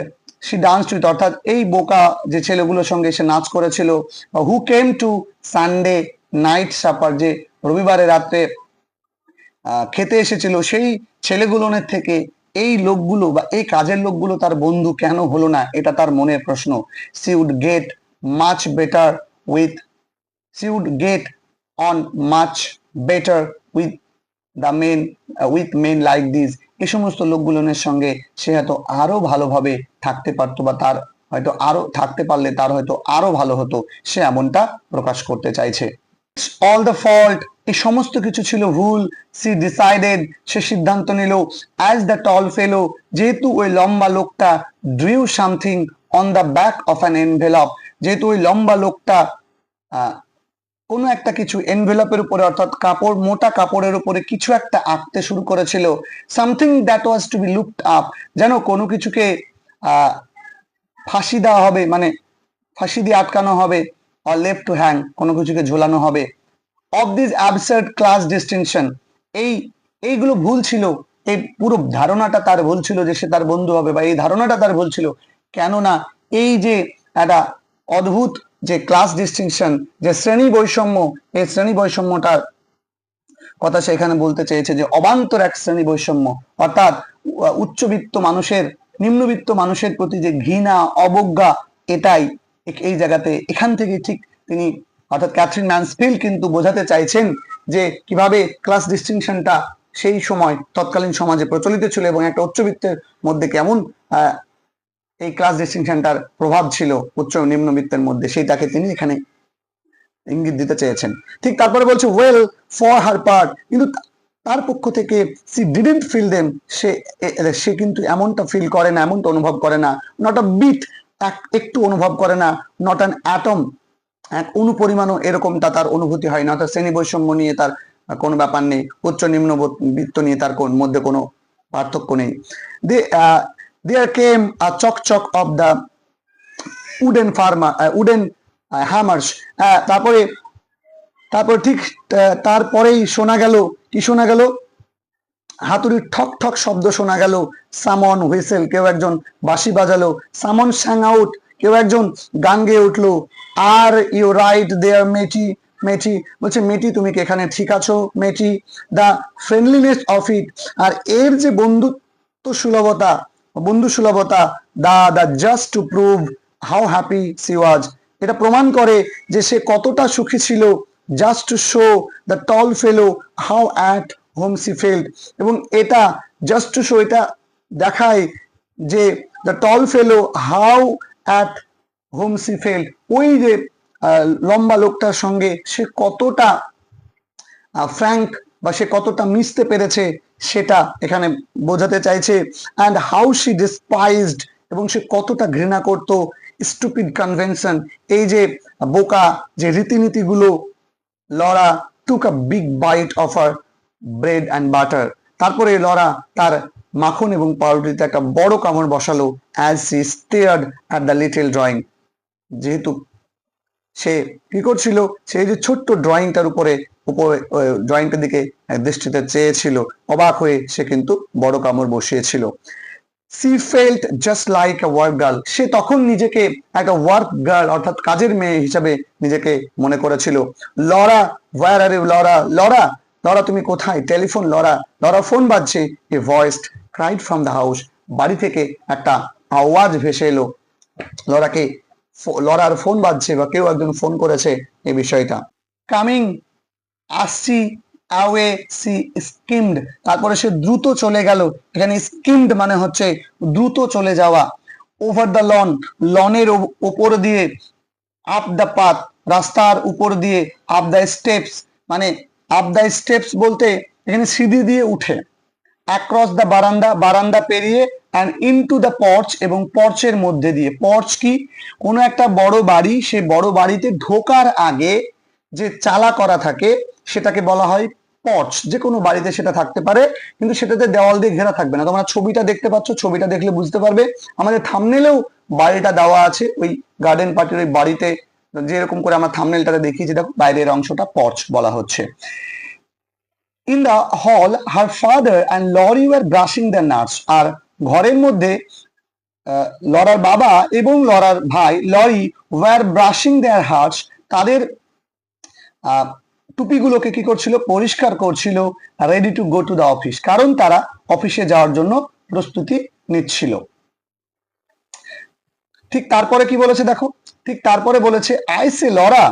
she danced with, অর্থাৎ এই বোকা যে ছেলেগুলোর সঙ্গে সে নাচ করেছিল। Who came to Sunday night supper, যে রবিবারে রাত্রে খেতে এসেছিল, সেই ছেলেগুলোনের থেকে এই লোকগুলো বা এই কাজের লোকগুলো তার বন্ধু কেন হলো না, এটা তার মনের প্রশ্ন। She would get much better with she would get on much better with the men with men like this, এই সমস্ত লোকগুলোনের সঙ্গে সে হয়তো আরো ভালোভাবে থাকতে পারতো, বা তার হয়তো আরো থাকতে পারলে তার হয়তো আরো ভালো হতো, সে এমনটা প্রকাশ করতে চাইছে। অল দ্য ফল্ট, এই সমস্ত কিছু ছিল ভুল। সি ডিসাইডেড, সে সিদ্ধান্ত নিল। অ্যাজ দ্য টল ফেলো, যেহেতু ওই লম্বা লোকটা, drew something on the back of an envelope, যেহেতু ওই লম্বা লোকটা কোনো একটা কিছু এনভেলপের উপরে, অর্থাৎ কাপড়, মোটা কাপড়ের উপরে কিছু একটা আঁকতে শুরু করেছিল। Something that was to be looked up, যেন কোনো কিছুকে ফাঁসি দেওয়া হবে, মানে ফাঁসি দিয়ে আটকানো হবে। অর লেফট টু হ্যাং, কোনো কিছুকে ঝোলানো হবে। Of this absurd class distinction, এইগুলো ভুল ছিল, এই পুরো ধারণাটা তার ভুল ছিল যে সে তার বন্ধু হবে, বা এই ধারণাটা তার ভুল ছিল। কেননা এই যে একটা অদ্ভুত যে ক্লাস ডিস্টিংশন, যে শ্রেণী বৈষম্য, এই শ্রেণী বৈষম্যটার কথা সে এখানে বলতে চেয়েছে, যে অবান্তর এক শ্রেণী বৈষম্য, অর্থাৎ উচ্চবিত্ত মানুষের নিম্নবিত্ত মানুষের প্রতি যে ঘৃণা, অবজ্ঞা, এটাই এই জায়গাতে, এখান থেকে ঠিক তিনি অর্থাৎ ক্যাথরিন ম্যানসফিল্ড কিন্তু বোঝাতে চাইছেন যে কিভাবে ক্লাস ডিস্টিংশনটা সেই সময় তৎকালীন সমাজে প্রচলিত ছিল, এবং একটা উচ্চবিত্তের মধ্যে কেমন এই ক্লাস ডিস্টিংশনটার প্রভাব ছিল উচ্চ নিম্নবিত্তের মধ্যে, সেইটাকে তিনি এখানে ইঙ্গিত দিতে চেয়েছেন। ঠিক তারপরে বলছে ওয়েল ফর হার পার্ট, কিন্তু তার পক্ষ থেকে সি ডিডন্ট ফিল দেম, সে কিন্তু এমনটা ফিল করে না, এমনটা অনুভব করে না, নট আ বিট, একটু অনুভব করে না, নট অ্যান অ্যাটম, এক অনুপরিমাণও এরকমটা তার অনুভূতি হয় না। অর্থাৎ শ্রেণী বৈষম্য নিয়ে তার কোনো ব্যাপার নেই, উচ্চ নিম্ন বৃত্ত নিয়ে তার মধ্যে কোনো পার্থক্য নেই। দেয়ার কেম আ চকচক অফ দ্য উডেন হ্যামার্স। তারপরে ঠিক তারপরেই শোনা গেল, কি শোনা গেল? হাতুড়ির ঠক ঠক শব্দ শোনা গেল। সামন হুইসেল, কেউ একজন বাঁশি বাজালো। সামন স্যাং আউট, কেউ একজন গান গেয়ে উঠলো। আর ইউ রাইট দেয়ার মেটি, মেটি বলছে মেটি তুমি কি এখানে ঠিক আছো matey? The friendliness of it, আর এর যে বন্ধু সুলভতা, the just to prove how happy she was, এটা প্রমাণ করে যে সে কতটা সুখী ছিল। Just to show the tall fellow how at home she felt, এবং এটা জাস্ট টু শো, এটা দেখায় যে the tall fellow how at home she felt, ওই যে লম্বা লোকটার সঙ্গে সে কতটা ফ্র্যাঙ্ক বা সে কতটা মিশতে পেরেছে সেটা এখানে বোঝাতে চাইছে। অ্যান্ড হাউ শি ডিসপাইজড, এবং সে কতটা ঘৃণা করত স্টুপিড কনভেনশন, এই যে বোকা যে রীতিনীতিগুলো। Laura took a big bite of her bread and butter, তারপরে লরা তার মাখন এবং পাউরুটিতে একটা বড় কামড় বসালো। As she stared at the little drawing, যেহেতু সে কি করছিল, সেই যে ছোট্ট ড্রয়িংটার উপরে ড্রয়িংটার দিকে দৃষ্টিতে চেয়েছিল, অবাক হয়ে সে কিন্তু বড় কামড় বসিয়েছিল। She felt just like a work girl, সে তখন নিজেকে একটা ওয়ার্ক গার্ল অর্থাৎ কাজের মেয়ে হিসাবে নিজেকে মনে করেছিল। Laura where are you Laura, Laura Laura তুমি কোথায়? টেলিফোন লরা, লরা ফোন বাজছে। A voice cried from the house, বাড়ি থেকে একটা আওয়াজ ভেসে এলো। লরার ফোন বাজছে বা কেউ একজন ফোন করেছে, এই বিষয়টা। কামিং, আসছি। অ্যাওয়ে সি স্কিমড, তারপরে সে দ্রুত চলে গেল। এখানে স্কিমড মানে হচ্ছে দ্রুত চলে যাওয়া। ওভার দ্য লন, লনের উপর দিয়ে। আপ দ্য পাথ, রাস্তার উপর দিয়ে। আপ দ্য স্টেপস, মানে আপ দ্য স্টেপস বলতে এখানে সিঁড়ি দিয়ে উঠে। অ্যাক্রস দ্য বারান্দা, বারান্দা পেরিয়ে। অ্যান্ড ইনটু দ্য পর্চ, এবং পর্চের মধ্যে দিয়ে। পর্চ কি? কোনো একটা বড় বাড়ি, সে বড় বাড়িতে ঢোকার আগে যে চালা করা থাকে সেটাকে বলা হয় পর্চ। যে কোনো বাড়িতে সেটা থাকতে পারে, কিন্তু সেটাতে দেওয়াল দিয়ে ঘেরা থাকবে না। তোমরা ছবিটা দেখতে পাচ্ছ, ছবিটা দেখলে বুঝতে পারবে। আমাদের থাম্বনেলেও বাড়িটা দেওয়া আছে, ওই গার্ডেন পার্টির ওই বাড়িতে যেরকম করে আমরা থাম্বনেলটাতে দেখি, যেটা বাইরের অংশটা পর্চ বলা হচ্ছে। In the hall her father and Laurie were brushing the hats, আর ঘরের মধ্যে লরার বাবা এবং লরার ভাই Laurie were brushing their hats, তাদের টুপিগুলোকে কি করছিল? পরিষ্কার করছিল। Ready to go to the office, কারণ তারা অফিসে যাওয়ার জন্য প্রস্তুতি নিচ্ছিল। ঠিক তারপরে কি বলেছে দেখো, ঠিক তারপরে বলেছে আই সে লরা,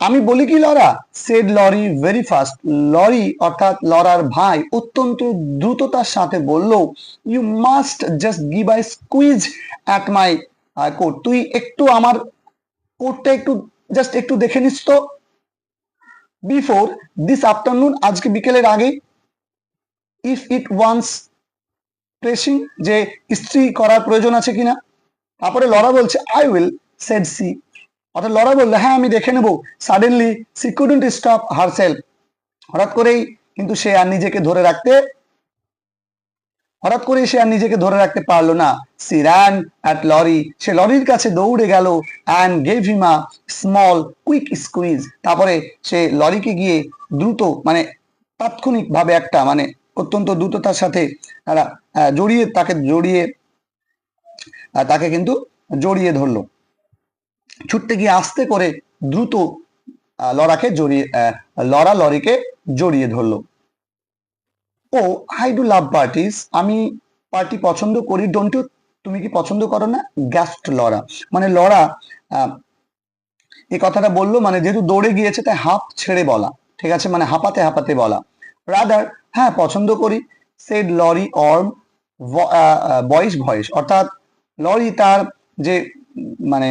আমি বলি কি Laura? Said Laurie very fast, Laurie অর্থাৎ লরার ভাই অত্যন্ত দ্রুততার সাথে বলল, you must just give eye squeeze at my coat, তুই একটু আমার কোটটা জাস্ট একটু দেখে নিস তো। বিফোর দিস আফটারনুন, আজকে বিকেলের আগে। ইফ ইট ওয়ান্স প্রেসিং, যে ইস্ত্রি করার প্রয়োজন আছে কিনা। তারপরে লরা বলছে আই উইল, সেড সি, অর্থাৎ লরা বললো হ্যাঁ আমি দেখে নেবো। Suddenly she couldn't stop herself, হঠাৎ করেই সে আর নিজেকে ধরে রাখতে পারলো না। সি র্যান অ্যাট লরি, সে লরির কাছে দৌড়ে গেল। And gave him a small quick squeeze, তারপরে সে লরিকে গিয়ে দ্রুত, মানে তাৎক্ষণিক ভাবে একটা, মানে অত্যন্ত দ্রুততার সাথে তাকে কিন্তু জড়িয়ে ধরলো। ছুটতে গিয়ে আস্তে করে দ্রুত লরা লরিকে জড়িয়ে ধরলো। ও আই ডু লাভ পার্টিস, আমি পার্টি পছন্দ করি। ডোন্ট ইউ, তুমি কি পছন্দ করো না? গ্যাস্ট লরা, মানে লরা এই কথাটা বললো, মানে যেহেতু দৌড়ে গিয়েছে তাই হাঁপ ছেড়ে বলা, ঠিক আছে, মানে হাঁপাতে হাঁপাতে বলা। রাদার, হ্যাঁ পছন্দ করি। সেড লরি অর বয়েস ভয়েস, অর্থাৎ লরি তার যে মানে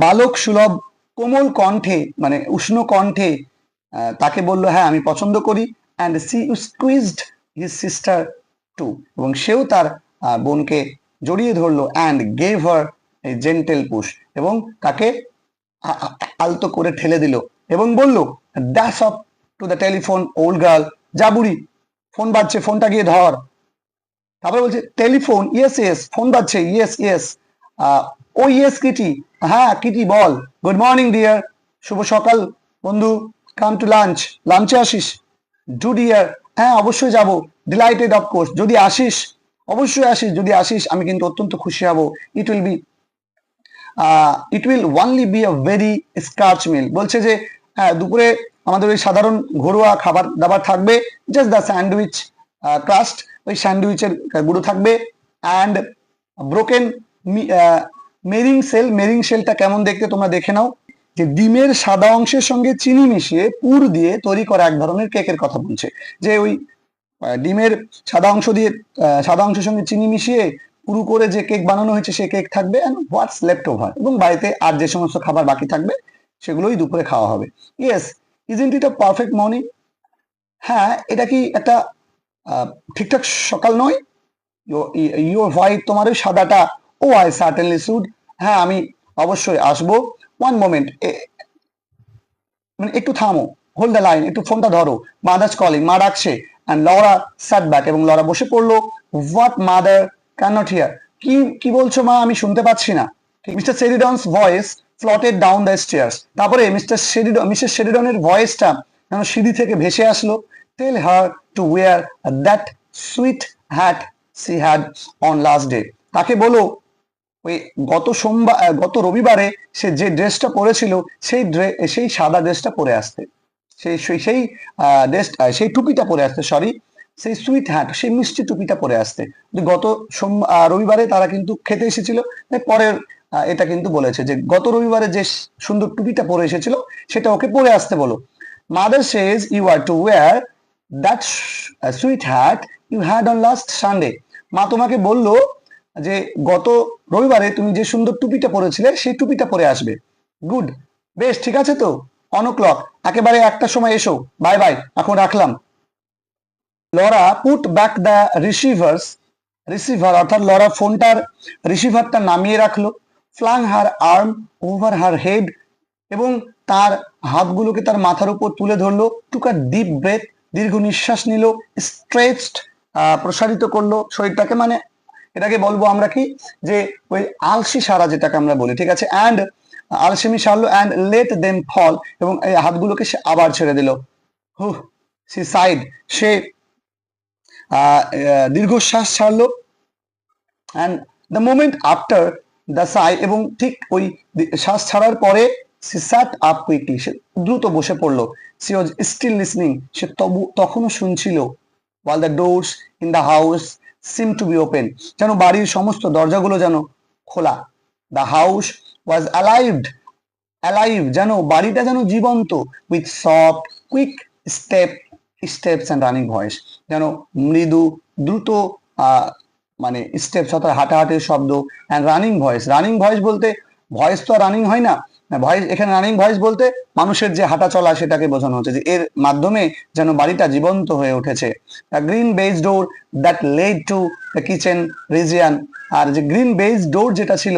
বালক সুলভ কোমল কণ্ঠে মানে উষ্ণ কণ্ঠে তাকে বলল হ্যাঁ আমি পছন্দ করি, and she squeezed his sister too, এবং সেও তার বোনকে জড়িয়ে ধরলো, and gave her a gentle push, এবং তাকে আলতো করে ঠেলে দিল এবং বলল dash off to the telephone old girl, যা বুড়ি, ফোন বাজছে, ফোনটা গিয়ে ধর। তারপরে বলছে টেলিফোন, ইয়েস ইয়েস, ফোন বাজছে, yes yes, oh yes Kitty, হ্যাঁ কিটি বল, গুড মর্নিং ডিয়ার, শুভ সকাল বন্ধু, কাম টু লাঞ্চ, লাঞ্চে আসিস, ডু ডিয়ার, হ্যাঁ অবশ্যই যাব, ডিলাইটেড অফকোর্স, যদি আসিস, অবশ্যই আসিস, যদি আসিস আমি কিন্তু অত্যন্ত খুশি হব, it will only be a very scratch meal, বলছে যে হ্যাঁ দুপুরে আমাদের ওই সাধারণ ঘরোয়া খাবার দাবার থাকবে, জাস্ট দ্য স্যান্ডউইচ ক্রাস্ট, ওই স্যান্ডউইচের গুঁড়ো থাকবে, and broken meringue shell, meringue সেলটা কেমন দেখতে তোমরা দেখে নাও, যে ডিমের সাদা অংশের সঙ্গে চিনি মিশিয়ে পুর দিয়ে তৈরি করা এক ধরনের কেকের কথা বলছে, যে ওই ডিমের সাদা অংশ দিয়ে সাদা অংশের সঙ্গে চিনি মিশিয়ে পুরু করে যে কেক বানানো হয়েছে সেই কেক থাকবে, এন্ড হোয়াটস লেফট ওভার, এবং বাড়িতে আর যে সমস্ত খাবার বাকি থাকবে সেগুলোই দুপুরে খাওয়া হবে। Yes, isn't it a perfect morning, হ্যাঁ এটা কি একটা ঠিকঠাক সকাল নয়, ইউর হোয়াইট, তোমার ওই সাদাটা, ও আই সার্টেনলি শুড, হ্যাঁ আমি অবশ্যই আসবো, ওয়ান মোমেন্ট, মানে একটু থামো, হোল্ড দ্য লাইন, একটু ফোনটা ধরো, মাদার্স কলিং, মা ডাকছে, অ্যান্ড লরা স্যাট ব্যাক, এবং লরা বসে পড়লো, what mother can not hear, কি কি বলছো মা, আমি শুনতে পাচ্ছি না। Mr Sheridan's voice floated down the stairs, তারপরে মিসেস শেরিডনের ভয়েসটা যেন সিঁড়ি থেকে ভেসে আসলো, tell her to wear that sweet hat she had on last day, তাকে বলো ওই গত রবিবারে সে যে ড্রেসটা পরেছিল সেই সাদা ড্রেসটা পরে আসতে, সেই সেই সেই ড্রেস, সেই টুপিটা পরে আসতে, সরি, সেই সুইট হ্যাট, সেই মিষ্টি টুপিটা পরে আসতে, গত রবিবারে তারা কিন্তু খেতে এসেছিল, তাই পরের এটা কিন্তু বলেছে যে গত রবিবারে যে সুন্দর টুপিটা পরে এসেছিল সেটা ওকে পরে আসতে বলো। Mother says you are to wear that sweet hat you had on last Sunday, মা তোমাকে বললো যে গত রবিবারে তুমি যে সুন্দর টুপিটা পরেছিলে সেই টুপিটা পরে আসবে। গুড, বেশ, ঠিক আছে তো, অন ও ক্লক, একেবারে একটা সময় এসো, বাই বাই, এখন রাখলাম। Laura put back the receiver অর্থাৎ লরা ফোনটার রিসিভারটা নামিয়ে রাখলো, ফ্লাং হার আর্ম ওভার হার হেড, এবং তার হাতগুলোকে তার মাথার উপর তুলে ধরলো, টুক আ ডিপ ব্রেথ, দীর্ঘ নিঃশ্বাস নিল, স্ট্রেচড প্রসারিত করলো শরীরটাকে, মানে এটাকে বলবো আমরা কি, যে ওই আলসি সারা যেটাকে আমরা বলি, ঠিক আছে, অ্যান্ড আলসেমি সারলো, অ্যান্ড লেট দেম ফল, এবং এই হাতগুলোকে সে আবার ছেড়ে দিল, হু, সি সাইড, সে দীর্ঘশ্বাস ছাড়লো, and the moment after the সাই, এবং ঠিক ওই শ্বাস ছাড়ার পরে সি স্যাট আপ কুইকলি, সে দ্রুত বসে পড়লো, সি ওয়াজ স্টিল লিসনিং, সে তখনও শুনছিল, while the doors in the house seemed to be open, যেন বাড়ির সমস্ত দরজাগুলো যেন খোলা, the house was alive, যেন বাড়িটা যেন জীবন্ত, with soft quick steps and running voice, যেন মৃদু দ্রুত মানে স্টেপস অর্থাৎ হাঁটাহাঁটির শব্দ, অ্যান্ড রানিং ভয়েস বলতে ভয়েস তো রানিং হয় না, ভয়েস এখানে রানিং ভয়েস বলতে মানুষের যে হাঁটা চলা সেটাকে বোঝানো হচ্ছে, যে এর মাধ্যমে যেন বাড়িটা জীবন্ত হয়ে উঠেছে। Green baize door that led to the kitchen region, আর যে গ্রিন বেজ ডোর যেটা ছিল,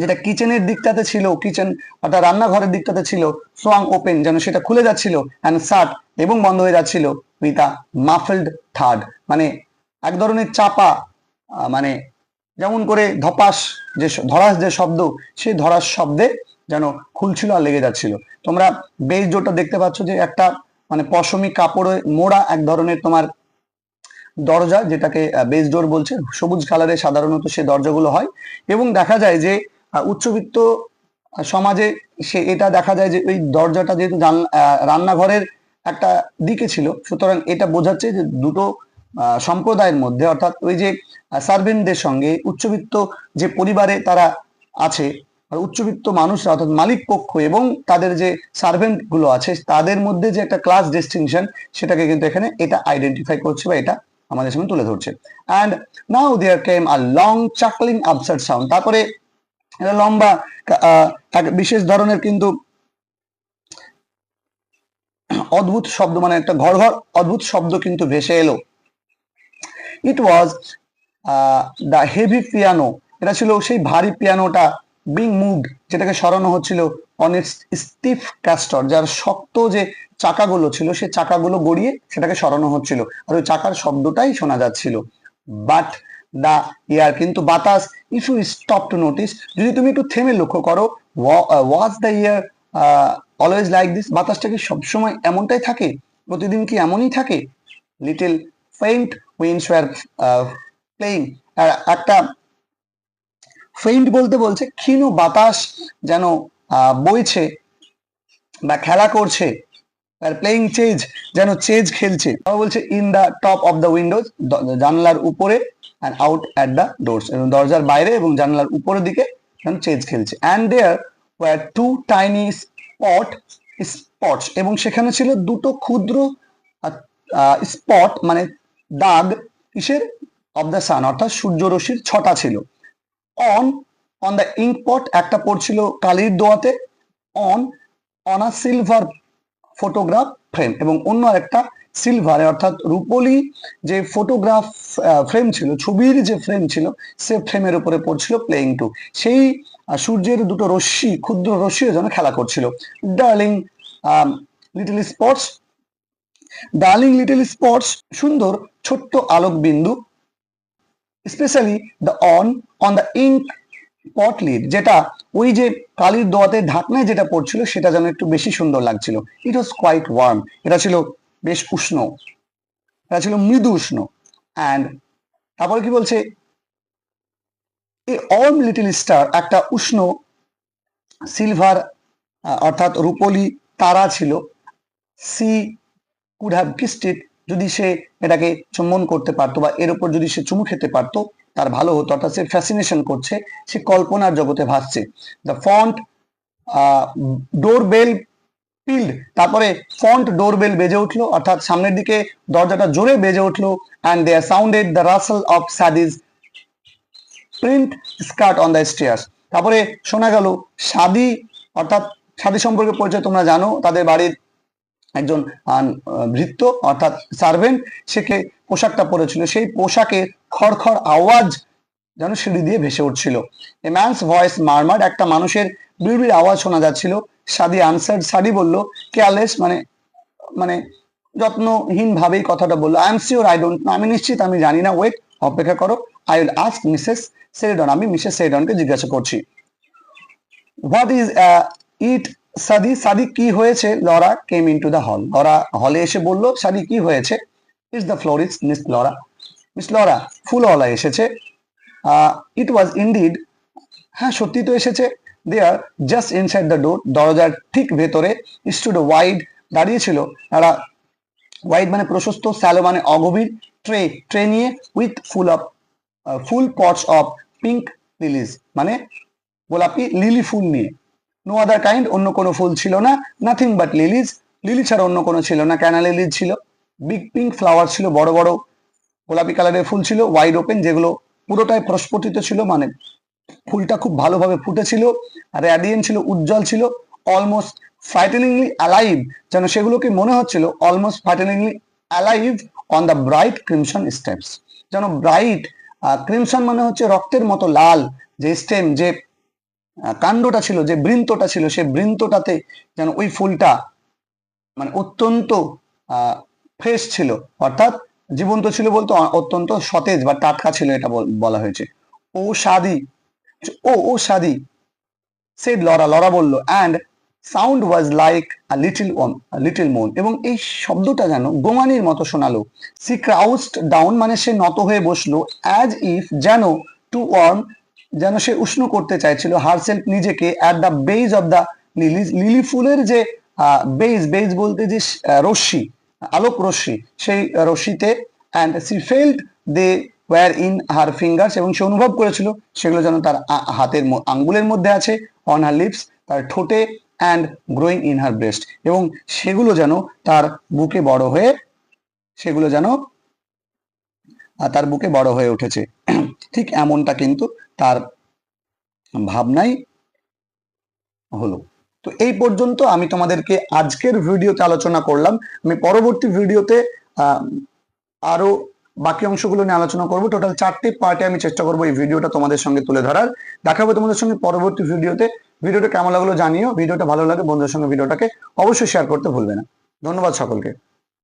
যেটা কিচেনের দিকটাতে ছিল, কিচেন অর্থাৎ রান্নাঘরের দিকটাতে ছিল, সোয়াং ওপেন, যেন সেটা খুলে যাচ্ছিল, অ্যান্ড শাট, এবং বন্ধ হয়ে যাচ্ছিল, উইথ আ মাফলড থার্ড, মানে এক ধরনের চাপা, মানে যেমন করে ধরাস যে শব্দ, সেই ধরাস শব্দে যেন খুলছিল আর লেগে যাচ্ছিল। তোমরা বেজ ডোরটা দেখতে পাচ্ছ যে একটা মানে পশমি কাপড়ে মোড়া এক ধরনের তোমার দরজা, যেটাকে বেজ ডোর বলছে, সবুজ কালারের সাধারণত সে দরজাগুলো হয়, এবং দেখা যায় যে উচ্চবিত্ত সমাজে এটা দেখা যায় যে ওই দরজাটা যেহেতু রান্নাঘরের একটা দিকে ছিল, সুতরাং এটা বোঝাচ্ছে যে দুটো সম্প্রদায়ের মধ্যে, অর্থাৎ ওই যে সার্ভেন্টদের সঙ্গে উচ্চবিত্ত যে পরিবারে তারা আছে, আর উচ্চবিত্ত মানুষরা অর্থাৎ মালিক পক্ষ এবং তাদের যে সার্ভেন্ট গুলো আছে তাদের মধ্যে যে একটা ক্লাস ডিস্টিংশন, সেটাকে কিন্তু এখানে এটা আইডেন্টিফাই করছে বা এটা আমাদের সামনে তুলে ধরছে। And now there came a long chuckling absurd sound, তারপরে একটা লম্বা এক বিশেষ ধরনের কিন্তু অদ্ভুত শব্দ, মানে একটা ঘর ঘর অদ্ভুত শব্দ কিন্তু ভেসে এলো। ইট ওয়াজ দ্য হেভি পিয়ানো, এটা ছিল সেই ভারী পিয়ানোটা, বিং মুভড, যেটাকে সরানো হচ্ছিল, অন ইটস স্টিফ ক্যাস্টর, যার শক্ত যে চাকাগুলো ছিল সেই চাকাগুলো গড়িয়ে সেটাকে সরানো হচ্ছিল, আর ওই চাকার শব্দটাই শোনা যাচ্ছিল। বাট দ্য ইয়ার, কিন্তু বাতাস, if you stop to notice, যদি তুমি একটু থেমে লক্ষ্য করো, was the air always like this, বাতাসটা কি সবসময় এমনটাই থাকে, প্রতিদিন কি এমনই থাকে? Little faint winds were playing, একটা ফেইন্ট বলতে বলছে ক্ষীণ বাতাস যেন বইছে বা খেলা করছে, আর প্লেইং চেজ, যেন চেজ খেলছে। আবার বলছে in the top of the windows, জানলার উপরে, and out at the doors, এবং দরজার বাইরে এবং জানলার উপরের দিকে যেন চেজ খেলছে। And there were two tiny spots, এবং সেখানে ছিল দুটো ক্ষুদ্র স্পট, মানে দাগ, কিসের? অফ দ্য সান, অর্থাৎ সূর্যরশ্মির ছটা ছিল। অন অন দ্য ইঙ্ক পট, একটা পড়ছিল কালির দোয়াতে, on on a silver photograph frame, এবং অন্য একটা সিলভারে অর্থাৎ রূপলি যে ফটোগ্রাফ ফ্রেম ছিল, ছবির যে ফ্রেম ছিল, সে ফ্রেমের উপরে পড়ছিল প্লেইং টু, সেই সূর্যের দুটো রশ্মি, ক্ষুদ্র রশ্মিও যেন খেলা করছিল। Darling little spots, darling little spots, সুন্দর ছোট্ট আলোক বিন্দু, specially the on the ink pot lead, যেটা ওই যে কালির দোয়াতে ঢাকনায় যেটা পড়ছিল সেটা যেন একটু বেশি সুন্দর লাগছিল। ইট ওয়াজ কোয়াইট ওয়ার্ম, এটা ছিল বেশ উষ্ণ, এটা ছিল মৃদু উষ্ণ। অ্যান্ড তারপরে কি বলছে? এ ওয়ার্ম লিটল স্টার, একটা উষ্ণ সিলভার অর্থাৎ রূপলি তারা ছিল। সি কুড হ্যাভ কিসড ইট, যদি সে এটাকে চুম্বন করতে পারতো বা এর উপর যদি সে চুমু খেতে পারতো তার ভালো হতো, অর্থাৎ সে ফ্যাসিনেশন করছে, সে কল্পনার জগতে ভাসছে। The front door bell pealed, তারপরে ফন্ট ডোর বেল বেজে উঠলো, অর্থাৎ সামনের দিকে দরজাটা জোরে বেজে উঠলো। And there sounded the rustle of Sadie's print skirt on the stairs, তারপরে শোনা গেল সাদি, অর্থাৎ সাদি সম্পর্কে পরিচয় তোমরা জানো, তাদের বাড়ির একজন ভৃত্য অর্থাৎ সার্ভেন্ট, সে পোশাকটা পরেছিল, সেই পোশাকের খড়খড় আওয়াজ যেন সিঁড়ি দিয়ে ভেসে উঠছিল। এ ম্যানস ভয়েস মারমার্ড, একটা মানুষের বিড়বিড় আওয়াজ শোনা যাচ্ছিল। সাদি আনসার্ড, সাদি বলল, কেয়ারলেস, মানে মানে যত্নহীন ভাবেই কথাটা বললো, I am sure I don't know, আমি নিশ্চিত আমি জানি না, ওয়েট, অপেক্ষা করো, আই উইল আস্ক মিসেস সেরিডন, আমি মিসেস সেরিডনকে জিজ্ঞাসা করছি। হোয়াট ইজ ইট সাদি, সাদি কি হয়েছে? Laura came into the hall, Laura হলে এসে বলল, সাদি কি হয়েছে? Is the florist Miss Laura, Miss Laura ফুলওয়ালা এসেছে। ইট ওয়াজ ইনডিড, হ্যাঁ সত্যি তো এসেছে। There just inside the door, দরজার ঠিক ভেতরে, স্টুড ওয়াইড, দাঁড়িয়েছিল একটা, ওয়াইড মানে প্রশস্ত, স্যালো মানে অগভীর, ট্রে, ট্রে নিয়ে, with full pots of pink লিলিজ, মানে গোলাপি লিলি ফুল নিয়ে। নো আদার কাইন্ড, অন্য কোনো ফুল ছিল না। নাথিং বাট লিলিজ, লিলি ছাড়া অন্য কোনো ছিল না। ক্যানা লিলিজ ছিল। বিগ পিঙ্ক ফ্লাওয়ার ছিল, বড় বড় গোলাপি কালারের ফুল ছিল, ওয়াইড ওপেন, যেগুলো পুরোটাই প্রস্ফুটিত ছিল, মানে ফুলটা খুব ভালোভাবে ফুটেছিল, র্যাডিয়েন্ট ছিল, উজ্জ্বল ছিল, অলমোস্ট ফ্রাইটেনিংলি অ্যালাইভ, যেন সেগুলোকে মনে হচ্ছিল almost frighteningly alive on the bright crimson steps, যেন ব্রাইট ক্রিমসন মানে হচ্ছে রক্তের মতো লাল, যে স্টেম, যে কাণ্ডটা ছিল, যে বৃন্তটা ছিল, সেই বৃন্তটাতে যেন ওই ফুলটা মানে অত্যন্ত ফ্রেশ ছিল, অর্থাৎ জীবন্ত ছিল বলতে অত্যন্ত সতেজ বা টাটকা ছিল, এটা বলা হয়েছে। ও সাদি, ও সাদি, সেড লরা, লরা বলল, and sound was like little মোন, এবং এই শব্দটা যেন গোমানির মতো শোনালো। সি ক্রাউচড ডাউন, মানে সে নত হয়ে বসলো, অ্যাজ ইফ, যেন, টু ওয়ার্ম, যেন সে উষ্ণ করতে চাইছিল, হারসেলফ, নিজেকে, at the base of the lilies, lily ফুলের যে বেজ, বেজ বলতে যে রশ্মি, আলোক রশ্মি, সেই রশ্মিতে। And she felt they were in her fingers, এবং সে অনুভব করেছিল সেগুলো যেন তার হাতের আঙ্গুলের মধ্যে আছে, অন হার লিপস, তার ঠোঁটে, and growing in her breast, এবং সেগুলো যেন তার বুকে বড় হয়ে, সেগুলো যেন তার বুকে বড় হয়ে উঠেছে। ঠিক এমনটা কিন্তু তার ভাবনাই হলো। তো এই পর্যন্ত আমি তোমাদেরকে আজকের ভিডিওতে আলোচনা করলাম। আমি পরবর্তী ভিডিওতে আরো বাকি অংশগুলো নিয়ে আলোচনা করব। টোটাল 4টি পার্টে আমি চেষ্টা করবো এই ভিডিওটা তোমাদের সঙ্গে তুলে ধরার। দেখা হবে তোমাদের সঙ্গে পরবর্তী ভিডিওতে। ভিডিওটা কেমন লাগলো জানিও। ভিডিওটা ভালো লাগে বন্ধুদের সঙ্গে ভিডিওটাকে অবশ্যই শেয়ার করতে ভুলবে না। ধন্যবাদ সকলকে।